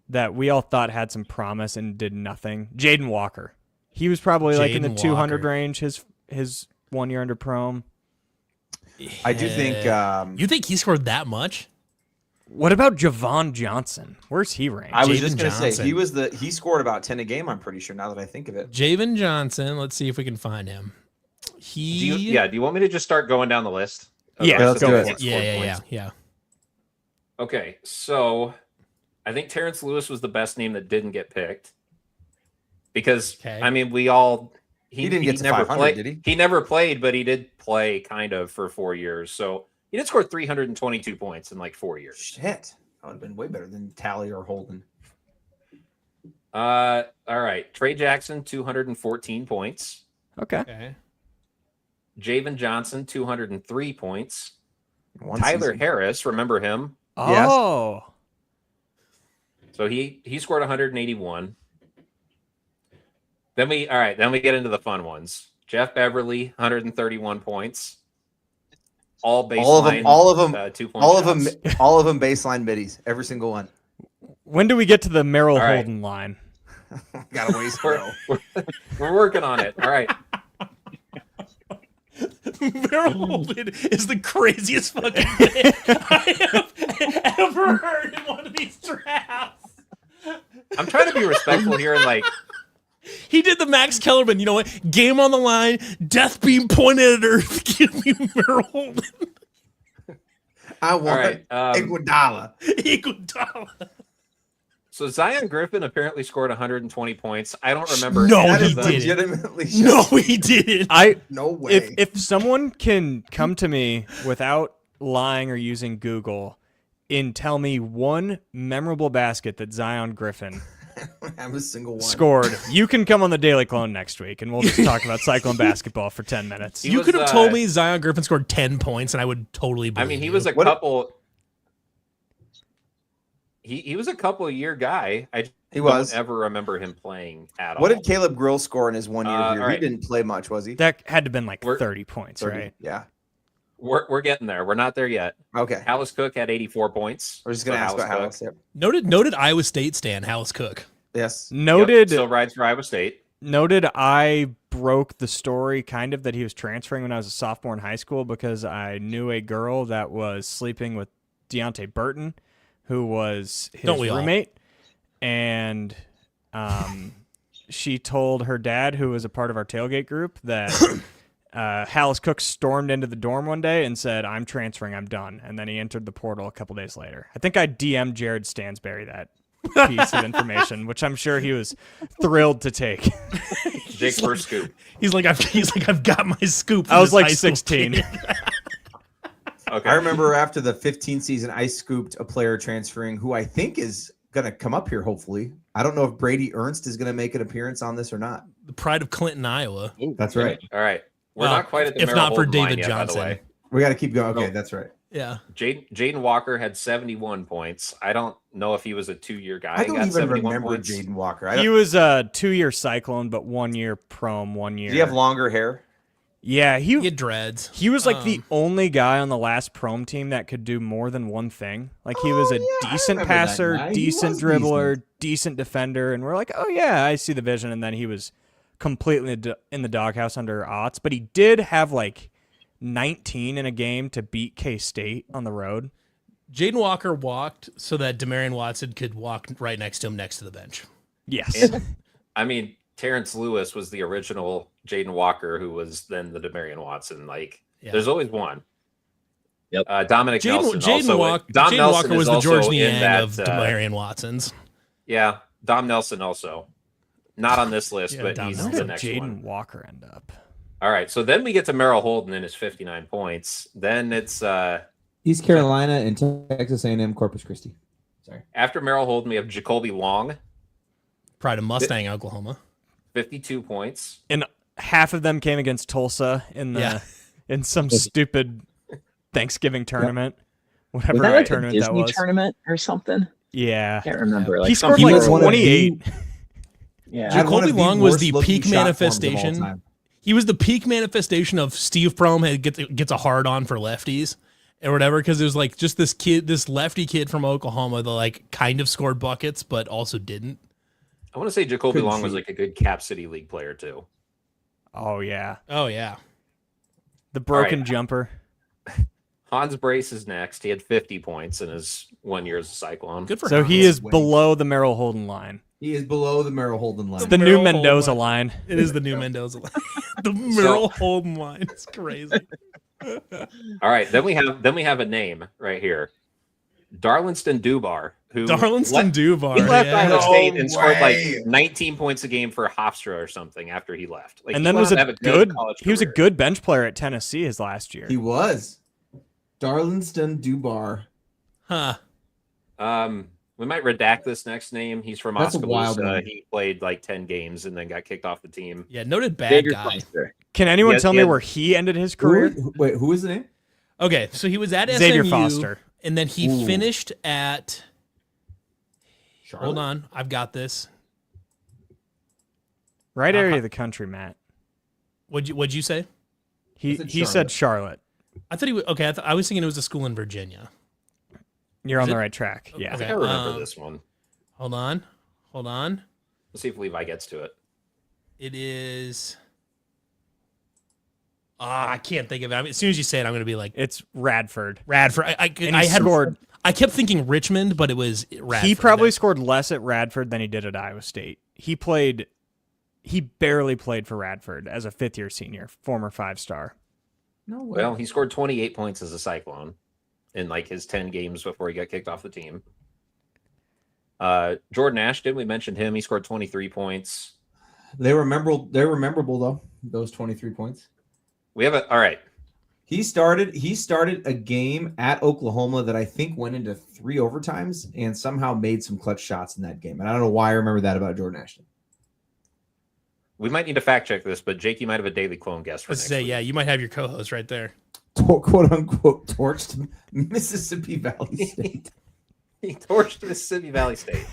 that we all thought had some promise and did nothing? Jaden Walker. He was probably like in the 200 range. His 1 year under Prom. I do think. You think he scored that much? What about Javon Johnson? Where's he ranked? I was just going to say he scored about 10 a game. I'm pretty sure now that I think of it. Javen Johnson. Let's see if we can find him. Do you want me to just start going down the list? Yeah, let's do it. Yeah. Okay, so I think Terrence Lewis was the best name that didn't get picked because I mean he didn't get to never 500, play, did he? He never played, but he did play kind of for 4 years. So he did score 322 points in like 4 years. Shit, that would have been way better than Tally or Holden. All right, Trey Jackson 214 points. Okay. Javen Johnson 203 points. Tyler season. Harris, remember him? Oh. Yes. So he scored 181. Then we get into the fun ones. Jeff Beverly, 131 points. All baseline. All of them. 2 point shots. All of them baseline middies. Every single one. When do we get to the Merrill Holden line? Got a ways to go. We're working on it. All right. Merrill Holden is the craziest fucking thing I have ever heard in one of these drafts. I'm trying to be respectful here and like. He did the Max Kellerman, you know what? Game on the line, death beam pointed at Earth. Give me Merrill Holden. I want Iguodala. Iguodala. So Zion Griffin apparently scored 120 points. I don't remember. No, That he is didn't. legitimately No, he didn't. no way. If someone can come to me without lying or using Google and tell me one memorable basket that Zion Griffin have a single one scored, you can come on the Daily Clone next week and we'll just talk about Cyclone basketball for 10 minutes. You could have told me Zion Griffin scored 10 points and I would totally believe he was a couple. He was a couple of year guy. I don't ever remember him playing at all. What did Caleb Grill score in his 1 year here? Right. He didn't play much, was he? That had to have been like 30 points, 30, right? Yeah. We're getting there. We're not there yet. Okay. Hallis Cook had 84 points. We're just going to ask about Hallis. Yep. Noted Iowa State stan, Hallis Cook. Yes. Noted. Still rides for Iowa State. Noted I broke the story kind of that he was transferring when I was a sophomore in high school because I knew a girl that was sleeping with Deontay Burton, who was his roommate. And she told her dad, who was a part of our tailgate group, that Hallis Cook stormed into the dorm one day and said, "I'm transferring, I'm done." And then he entered the portal a couple days later. I think I DM'd Jared Stansberry that piece of information, which I'm sure he was thrilled to take. Jake's first scoop. He's like, I've got my scoop. I was like 16. Okay. I remember after the 15 season, I scooped a player transferring who I think is going to come up here, hopefully. I don't know if Brady Ernst is going to make an appearance on this or not. The pride of Clinton, Iowa. Ooh, that's right. All right. We're not quite at the if not for Holden David line yet, Johnson. by the way. We got to keep going. Okay, that's right. Yeah. Jaden Walker had 71 points. I don't know if he was a 2-year guy. I don't got even 71 remember points. Jaden Walker. He was a 2-year Cyclone, but 1 year Prom, 1 year. Did he have longer hair? Yeah, He had dreads. He was like the only guy on the last Prom team that could do more than one thing. Like he was a decent passer, decent dribbler, decent defender, and we're like, oh yeah, I see the vision. And then he was completely in the doghouse under Otts, but he did have like 19 in a game to beat K-State on the road. Jaden Walker walked so that Demarion Watson could walk right next to him next to the bench. Yes. And, I mean, Terrence Lewis was the original Jaden Walker, who was then the Demarion Watson. Like, there's always one. Yep. Dominic Nelson. Jaden Walker was the George Niang of Demarion Watsons. Yeah, Dom Nelson also. Not on this list, but he's Where the did next Jaden one. Walker end up? All right, so then we get to Merrill Holden and his 59 points. Then it's East Carolina and Texas A&M Corpus Christi. Sorry. after Merrill Holden, we have Jacoby Long, Pride of Mustang, Oklahoma. 52 points. And half of them came against Tulsa in some stupid Thanksgiving tournament, whatever Was that like a tournament that Disney was. Tournament or something? Yeah. I can't remember. Like He scored He like was one of 28. Yeah. Had one Jacoby of the Long was worst the looking peak shot forms of all manifestation. time. He was the peak manifestation of Steve Prohm gets a hard on for lefties or whatever, because it was like just this lefty kid from Oklahoma that like kind of scored buckets but also didn't. I want to say Jacoby Couldn't Long was shoot. like a good Cap City League player too. Oh, yeah. Oh yeah. The broken right. jumper. Hans Brace is next. He had 50 points in his 1 year as a Cyclone. Good for So him. he is Wait. below the Merrill Holden line. He is below the Merrill Holden line. It's the Merrill new Mendoza Holden line. It is the new Mendoza line. The Merrill Holden line. It's crazy. All right, then we have a name right here. Darlinston Dubar, who Darlinston Dubar. he left yeah. Iowa State and No scored like way. 19 points a game for Hofstra or something after he left. Like, And he then went was on to a have good college he was a career. good bench player at Tennessee his last year. He was. Darlinston Dubar. Huh. We might redact this next name. He's from That's a wild Oskaloosa. one. He played like 10 games and then got kicked off the team. Yeah, noted bad Xavier guy. Foster. Can anyone Yes, tell he me had- where he ended his career? Wait, who is the name? Okay, so he was at Xavier SMU, Foster. and then he Ooh. finished at. Charlotte? Hold on, I've got this. Right area of the country, Matt. What'd you say? He said Charlotte. I thought he was okay. I was thinking it was a school in Virginia. You're on Is the it? right track. Yeah. I think Okay, I remember this one. Hold on. Let's see if Levi gets to it. It is. I can't think of it. I mean, as soon as you say it, I'm going to be like It's Radford. Radford. And I he had scored. I kept thinking Richmond, but it was Radford. He probably scored less at Radford than he did at Iowa State. He barely played for Radford as a fifth-year senior, former 5-star. No way. Well, he scored 28 points as a Cyclone in like his 10 games before he got kicked off the team. Jordan Ashton, we mentioned him. He scored 23 points. They were memorable. They were memorable though. Those 23 points. We have all right. He started a game at Oklahoma that I think went into 3 overtimes and somehow made some clutch shots in that game. And I don't know why I remember that about Jordan Ashton. We might need to fact check this, but Jake, you might have a Daily Clone guest for Let's next say, week. yeah, you might have your co-host right there. Quote unquote torched Mississippi Valley State. He torched Mississippi Valley State.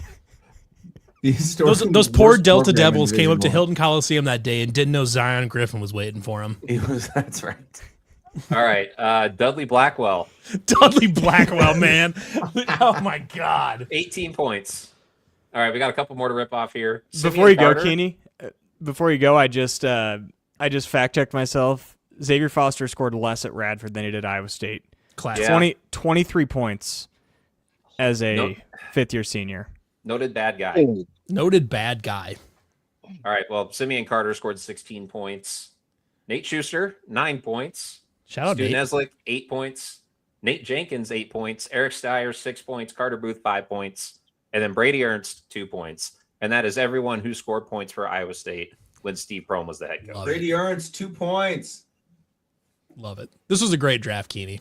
Those poor Delta Devils came up to Hilton Coliseum that day and didn't know Zion Griffin was waiting for him. That's right. All right. Dudley Blackwell, Dudley Blackwell, man. Oh my God. 18 points. All right, we got a couple more to rip off here. Before you Simeon go, Carter. Keeney, before you go, I just fact checked myself. Xavier Foster scored less at Radford than he did at Iowa State. Classic. Yeah. 23 points as a Nope. fifth-year senior. Noted bad guy. Noted bad guy. All right. Well, Simeon Carter scored 16 points. Nate Schuster, 9 points. Shout out Stu Nate. Neslick, 8 points. Nate Jenkins, 8 points. Eric Steyer, 6 points. Carter Booth, 5 points. And then Brady Ernst, 2 points. And that is everyone who scored points for Iowa State when Steve Prohm was the head coach. Love Brady Ernst 2 points. Love it. This was a great draft, Keeney.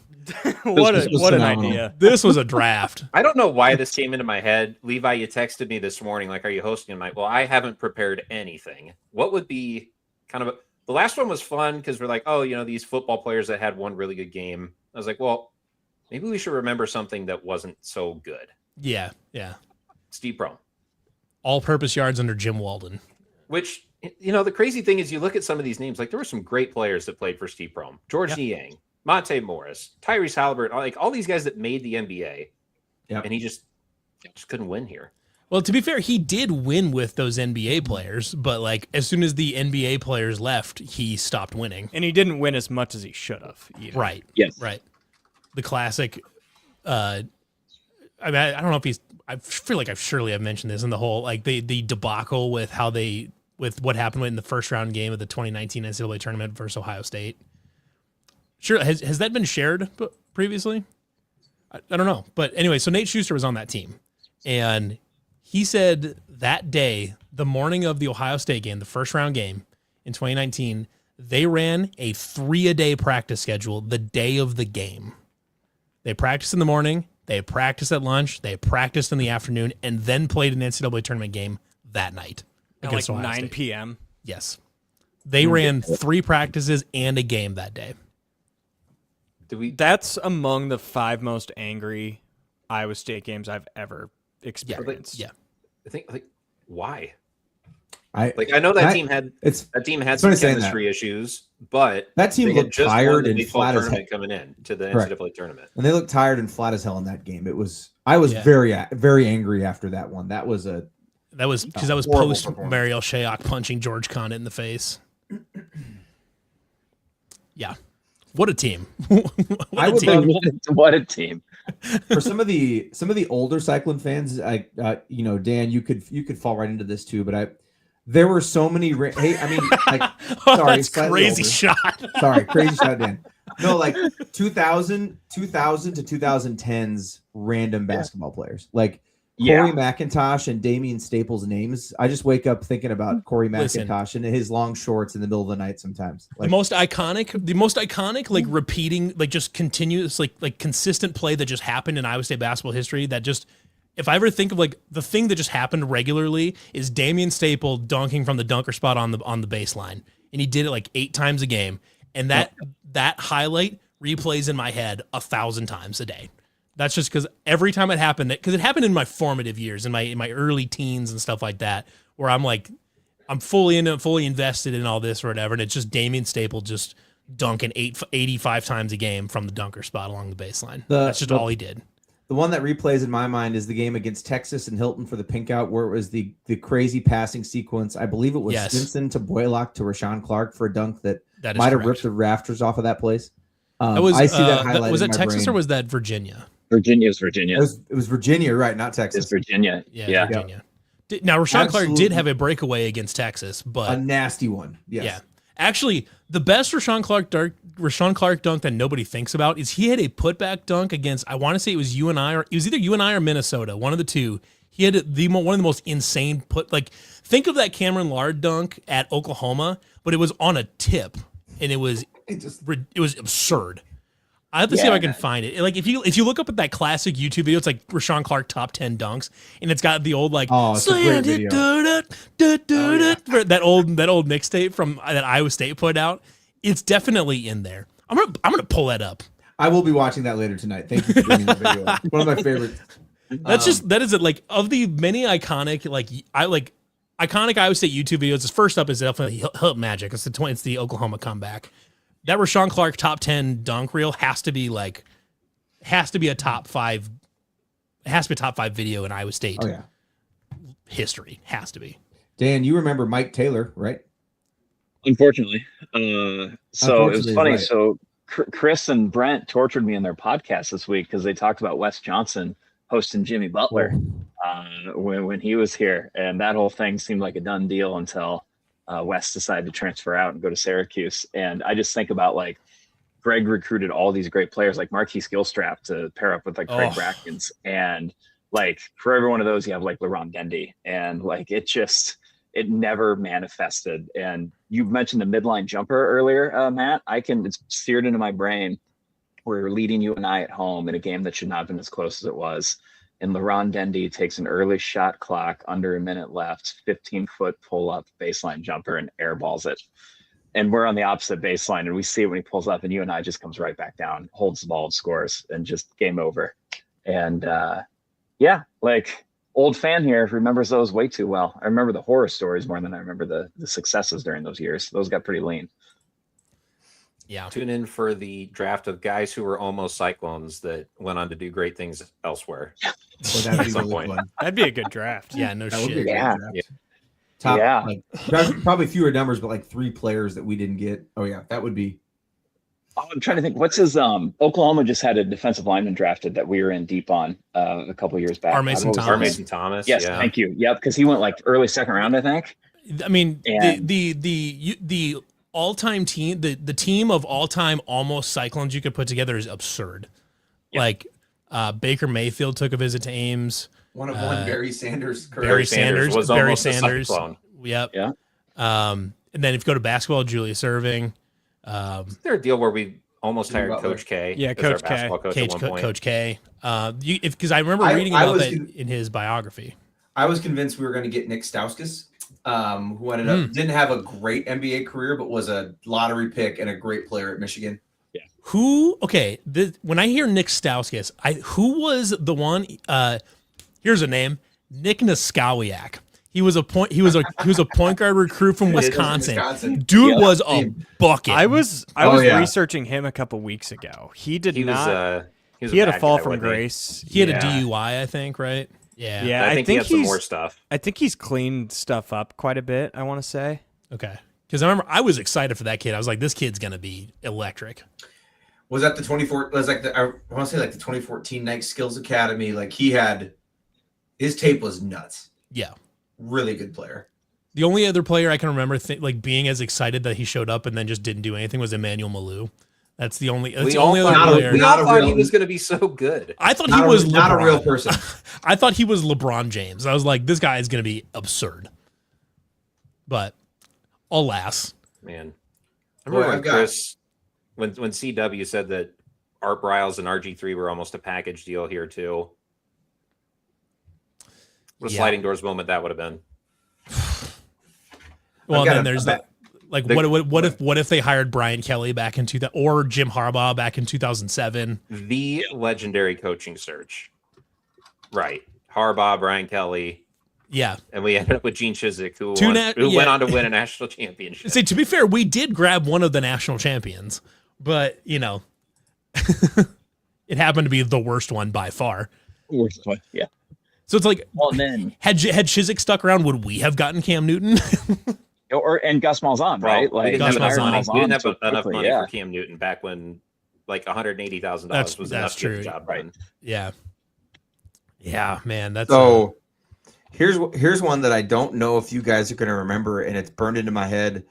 what was an phenomenal. idea. This was a draft. I don't know why this came into my head. Levi, you texted me this morning, like, are you hosting? I'm like, well, I haven't prepared anything. What would be kind of the last one was fun because we're like, oh, you know, these football players that had one really good game. I was like, well, maybe we should remember something that wasn't so good. Yeah, yeah. Steve Prohm. All-purpose yards under Jim Walden. Which, you know, the crazy thing is you look at some of these names, like there were some great players that played for Steve Prohm. George Niang, Monte Morris, Tyrese Halliburton, like all these guys that made the NBA. Yep. And he just couldn't win here. Well, to be fair, he did win with those NBA players, but like as soon as the NBA players left, he stopped winning. And he didn't win as much as he should have. Either. Right. Yes. Right. The classic I mean, I don't know if he's. I feel like I've mentioned this in the whole like the debacle with how they with what happened in the first round game of the 2019 NCAA tournament versus Ohio State. Sure, has that been shared previously? I don't know, but anyway, so Nate Schuster was on that team, and he said that day, the morning of the Ohio State game, the first round game in 2019, they ran a 3-a-day practice schedule the day of the game. They practiced in the morning, they practiced at lunch, they practiced in the afternoon, and then played an NCAA tournament game that night. At against like Ohio 9 State. p.m. Yes. They ran 3 practices and a game that day. That's among the 5 most angry Iowa State games I've ever experienced. Yeah. I think why? I know that team had some funny saying chemistry issues, but that team they had looked just won tired the and Big 12 flat as tournament hell. coming in to the Correct. NCAA tournament. And they looked tired and flat as hell in that game. I was very angry after that one. That was because that was horrible post performance. Mariel Shayok punching George Condit in the face. Yeah. What a team. I would team. love What a team. for some of the older Cyclone fans. Dan, you could fall right into this too, but there were so many. Sorry, that's slightly crazy older. shot. Sorry, crazy shot, Dan. No, like 2000 to 2010's random basketball players. Like Corey McIntosh and Damian Staples' names. I just wake up thinking about Corey Listen. McIntosh and his long shorts in the middle of the night sometimes. The most iconic, like repeating, like just continuous, like consistent play that just happened in Iowa State basketball history. That just, if I ever think of like the thing that just happened regularly, is Damian Staple dunking from the dunker spot on the baseline, and he did it like 8 times a game, and that highlight replays in my head 1,000 times a day. That's just because every time it happened, because it happened in my formative years, in my early teens and stuff like that, where I'm like, I'm fully invested in all this or whatever, and it's just Damian Staple just dunking 85 times a game from the dunker spot along the baseline. That's just all he did. The one that replays in my mind is the game against Texas and Hilton for the pink out, where it was the crazy passing sequence. I believe it was Stinson to Boylock to Rashawn Clark for a dunk that is might have correct. ripped the rafters off of that place. I see that highlight. Was in that my Texas brain. or was that Virginia? Virginia. It was Virginia, right? Not Texas. It's Virginia. Yeah. Virginia. Now, Rashawn Clark Absolutely. did have a breakaway against Texas, but A nasty one. Yes. yeah. Actually, the best Rashawn Clark dunk that nobody thinks about is he had a putback dunk against, I want to say it was UNI, or it was either UNI or Minnesota, one of the two. He had one of the most insane think of that Cameron Lard dunk at Oklahoma, but it was on a tip, and it was absurd. I have to see if I can find it. Like if you look up at that classic YouTube video, it's like Rashawn Clark top 10 dunks, and it's got the old like it's a great video. that old mixtape from that Iowa State put out. It's definitely in there. I'm gonna pull that up. I will be watching that later tonight. Thank you for bringing the video up. One of my favorites. That is it. Like of the many iconic iconic Iowa State YouTube videos. First up is definitely Hilton Magic. It's the Oklahoma comeback. That Rashawn Clark top 10 dunk reel has to be a top 5. It has to be a top 5 video in Iowa State history. Has to be. Dan, you remember Mike Taylor, right? Unfortunately. It was funny. Right. So Chris and Brent tortured me in their podcast this week because they talked about Wes Johnson hosting Jimmy Butler when he was here. And that whole thing seemed like a done deal until Wes decided to transfer out and go to Syracuse. And I just think about like Greg recruited all these great players like Marquise Gilstrap to pair up with like Craig Brackens. And like for every one of those, you have like LaRon Dendy. And like it never manifested. And you mentioned the midline jumper earlier, Matt. It's seared into my brain. We're leading UNI at home in a game that should not have been as close as it was. And LaRon Dendy takes an early shot clock under a minute left, 15-foot pull-up baseline jumper and airballs it. And we're on the opposite baseline, and we see it when he pulls up, and UNI just comes right back down, holds the ball, and scores, and just game over. And like old fan here remembers those way too well. I remember the horror stories more than I remember the successes during those years. Those got pretty lean. Yeah. Tune in for the draft of guys who were almost Cyclones that went on to do great things elsewhere. Well, that'd be At some really point. fun. That'd be a good draft. Yeah, no That would be a shit. great Yeah. draft. Yeah. Top, probably fewer numbers, but like 3 players that we didn't get. Oh yeah, that would be. Oh, I'm trying to think. What's his? Oklahoma just had a defensive lineman drafted that we were in deep on a couple years back. R. Mason What was Thomas. his name? Mason Thomas. Yes, Yeah. thank you. Yep, because he went like early second round, I think. I mean, And- the all-time team, the team of all-time almost Cyclones you could put together is absurd. Yep. Like Baker Mayfield took a visit to Ames. One Barry Sanders. Barry Sanders was Barry almost a Sanders. Cyclone. Yep. Yeah. And then if you go to basketball, Julius Irving, Is there a deal where we almost Jimmy hired Butler. Coach K? Yeah, as our Coach K. basketball coach at one point? Coach K. Because I remember I- reading I about was that con- in his biography. I was convinced we were going to get Nick Stauskas, who ended up didn't have a great NBA career, but was a lottery pick and a great player at Michigan. Who? Okay, when I hear Nick Stauskas, who was the one? Here's a name: Nick Niskawiak. He was a point point guard recruit from Wisconsin. Dude was a bucket. I was researching him a couple weeks ago. He did He not. was. He had a bad fall guy, from wasn't he? grace. He had Yeah. a DUI, I think, right? Yeah. Yeah, I think he had some he's- more stuff. I think he's cleaned stuff up quite a bit. I want to say. Okay. Because I remember I was excited for that kid. I was like, this kid's gonna be electric. Was that the 24? Was like I want to say like the 2014 Nike Skills Academy. Like he had his tape was nuts. Yeah. Really good player. The only other player I can remember like being as excited that he showed up and then just didn't do anything was Emmanuel Malou. That's the only. That's We the all only other thought, player. we Not all a thought real- he was going to be so good. I thought he Not was not a LeBron. real person. I thought he was LeBron James. I was like, this guy is going to be absurd. But alas, Man, I Boy, remember when I've got- Chris, when CW said that Art Briles and RG3 were almost a package deal here too. What a Yeah. sliding doors moment that would have been. well, I've got then a- there's a that. Like, the- what if they hired Brian Kelly back in 2000 or Jim Harbaugh back in 2007? The legendary coaching search. Right. Harbaugh, Brian Kelly, Yeah. and we ended up with Gene Chizik, who Yeah. went on to win a national championship. See, to be fair, we did grab one of the national champions, but you know, it happened to be the worst one by far. Yeah. So it's like, Well, and then had Chizik stuck around, would we have gotten Cam Newton? and Gus Malzahn, right? Well, we didn't have, Gus enough money. Malzahn We didn't have so enough quickly, money yeah. for Cam Newton back when like $180,000 That's- was that's enough to get true. the job Right. done. Yeah. Yeah, man. That's So here's one that I don't know if you guys are going to remember, and it's burned into my head.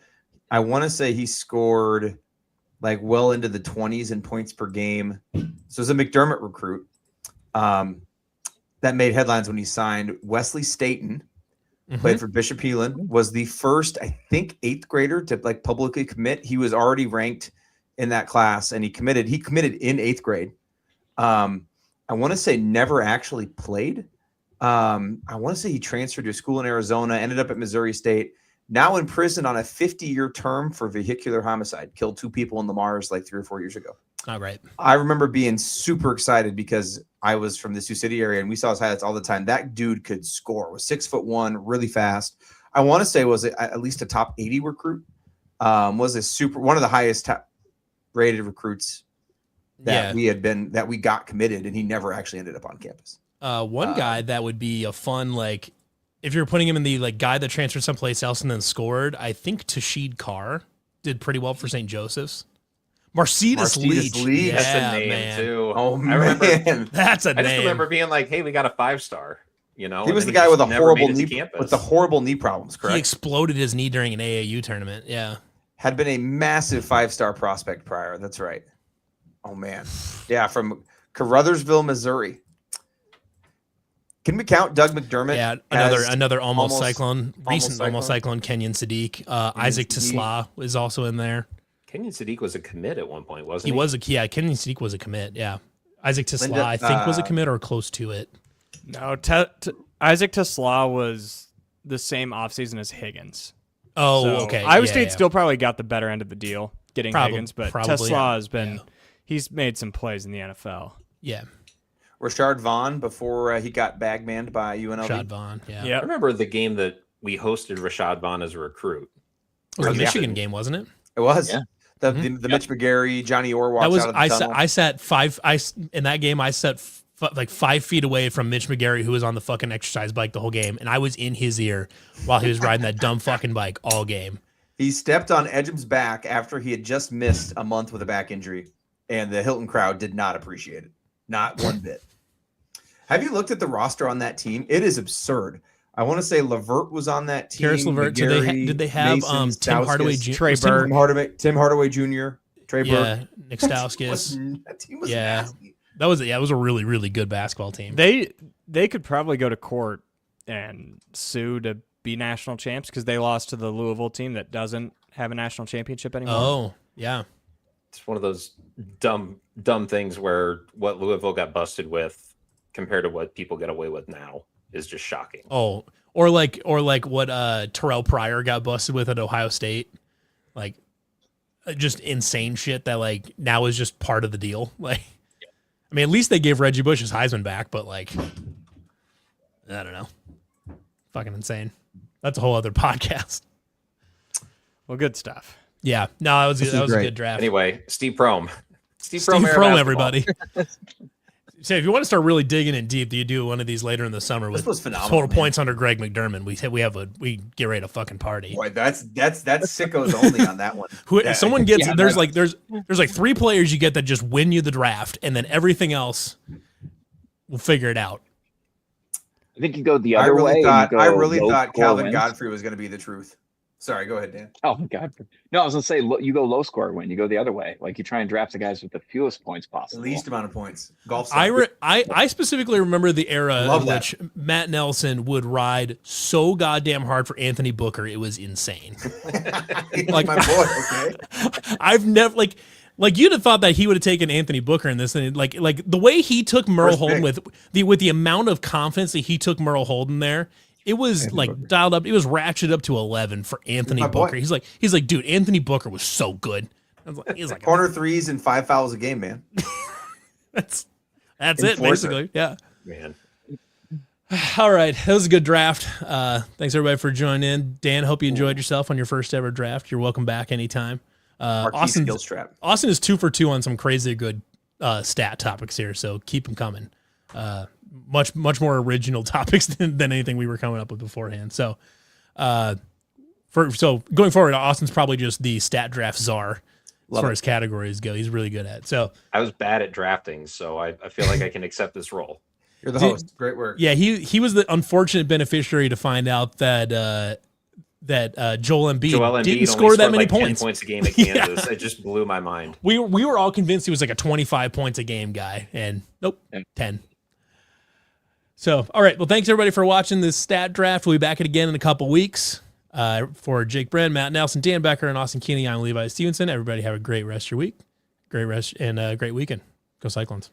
I want to say he scored like well into the 20s in points per game. So it's a McDermott recruit that made headlines when he signed. Wesley Staten played for Bishop Heelan, was the first, I think, 8th grader to like publicly commit. He was already ranked in that class, and he committed in 8th grade. I want to say never actually played. I want to say he transferred to a school in Arizona, ended up at Missouri State, now in prison on a 50-year term for vehicular homicide, killed 2 people in the Mars like 3 or 4 years ago. all right. I remember being super excited because I was from the Sioux City area and we saw his highlights all the time. That dude could score, was 6'1", really fast. I want to say was at least a top 80 recruit. Was one of the highest top rated recruits that we got committed, and he never actually ended up on campus. One guy that would be a fun, like, if you're putting him in the like guy that transferred someplace else and then scored, I think Tashid Carr did pretty well for St. Joseph's. Marcedes Leach. Leach. That's Yeah, a name man. too. Oh, I remember. man. That's a I name. just remember being like, "Hey, we got a 5-star." You know, He and was then the guy with just a never horrible made it to knee campus. with the horrible knee problems, He correct? exploded his knee during an AAU tournament. Yeah. Had been a massive 5-star prospect prior. That's right. Oh man. Yeah, from Caruthersville, Missouri. Can we count Doug McDermott? Yeah, as another almost almost- cyclone, recent almost cyclone, Kenyon Sadiq. Isaac Sadiq. Tisla is also in there. Kenyon Sadiq was a commit at one point, wasn't He he? was Kenyon Sadiq was a commit. Yeah. Isaac Tisla, Linda- I think, was a commit or close to it. No, Isaac Tesla was the same offseason as Higgins. Oh, So okay. Iowa Yeah, State yeah. still probably got the better end of the deal getting Higgins, but probably, Tesla yeah. has been Yeah. he's made some plays in the NFL. Yeah. Rashard Vaughn before he got bagmanned by UNLV. Shad Vaughn. Yeah. I Yep. remember the game that we hosted Rashad Vaughn as a recruit. It was a Yeah. Michigan game, wasn't it? It was. Yeah. The Mitch McGarry, Johnny Orr walks That was out of the tunnel. I sat five. In that game I sat like 5 feet away from Mitch McGarry, who was on the fucking exercise bike the whole game, and I was in his ear while he was riding that dumb fucking bike all game. He stepped on Edgem's back after he had just missed a month with a back injury, and the Hilton crowd did not appreciate it. Not one bit. Have you looked at the roster on that team? It is absurd. I want to say Levert was on that team. Karis LeVert. So did they have Mason, Tim Hardaway Stauskas, Jr.? Trey was Tim- Burke. Tim Hardaway Jr., Trey Yeah, Burke. Nick Stauskas. That team was Yeah. nasty. It was a really, really good basketball team. They could probably go to court and sue to be national champs because they lost to the Louisville team that doesn't have a national championship anymore. Oh, yeah. It's one of those dumb things where what Louisville got busted with compared to what people get away with now is just shocking. Oh, or like what Terrell Pryor got busted with at Ohio State. Like just insane shit that like now is just part of the deal. Like I mean, at least they gave Reggie Bush his Heisman back, but like I don't know. Fucking insane. That's a whole other podcast. Well, good stuff. Yeah. No, that was a great. good draft. Anyway, Steve Prohm. Steve era Prohm, basketball. everybody. So if you want to start really digging in deep, you do one of these later in the summer with was phenomenal, total man. points under Greg McDermott. We get ready to fucking party. Boy, that's sickos only on that one. Someone gets Yeah, there's that's- like 3 players you get that just win you the draft, and then everything else we'll figure it out. I think you go the I other really way. and thought you go Calvin low-score wins. Godfrey was going to be the truth. Sorry, go ahead, Dan. Oh my God! No, I was gonna say you go low score win. You go the other way. Like you try and draft the guys with the fewest points The possible. least amount of points. Golf. I specifically remember the era Love in that. which Matt Nelson would ride so goddamn hard for Anthony Booker. It was insane. like my boy. Okay. I've never like you'd have thought that he would have taken Anthony Booker in this, and like the way he took Merle First Holden pick. with the amount of confidence that he took Merle Holden there, it was like dialed up. It was ratcheted up to 11 for Anthony my boy. Booker. He's like, dude, Anthony Booker was so good. He's like, Corner threes and 5 fouls a game, man. that's it Enforcer. basically. Yeah. Man. All right, that was a good draft. Thanks everybody for joining in. Dan, hope you enjoyed yourself on your first ever draft. You're welcome back anytime. Marquee skills trap. Austin is 2 for 2 on some crazy good stat topics here, so keep them coming. Much more original topics than anything we were coming up with beforehand. So, going forward, Austin's probably just the stat draft czar as far as categories go. He's really good at it. So, I was bad at drafting, so I feel like I can accept this role. You're the Dude, host. Great work. yeah, he was the unfortunate beneficiary to find out that Joel Embiid Joel Embiid didn't only score that scored many like 10 points. points a game at Yeah. Kansas. It just blew my mind. We were all convinced he was like a 25 points a game guy, and nope, 10. So, all right. Well, thanks everybody for watching this stat draft. We'll be back again in a couple weeks. For Jake Brenn, Matt Nelson, Dan Becker, and Austin Keeney, I'm Levi Stevenson. Everybody have a great rest of your week. Great rest and a great weekend. Go Cyclones.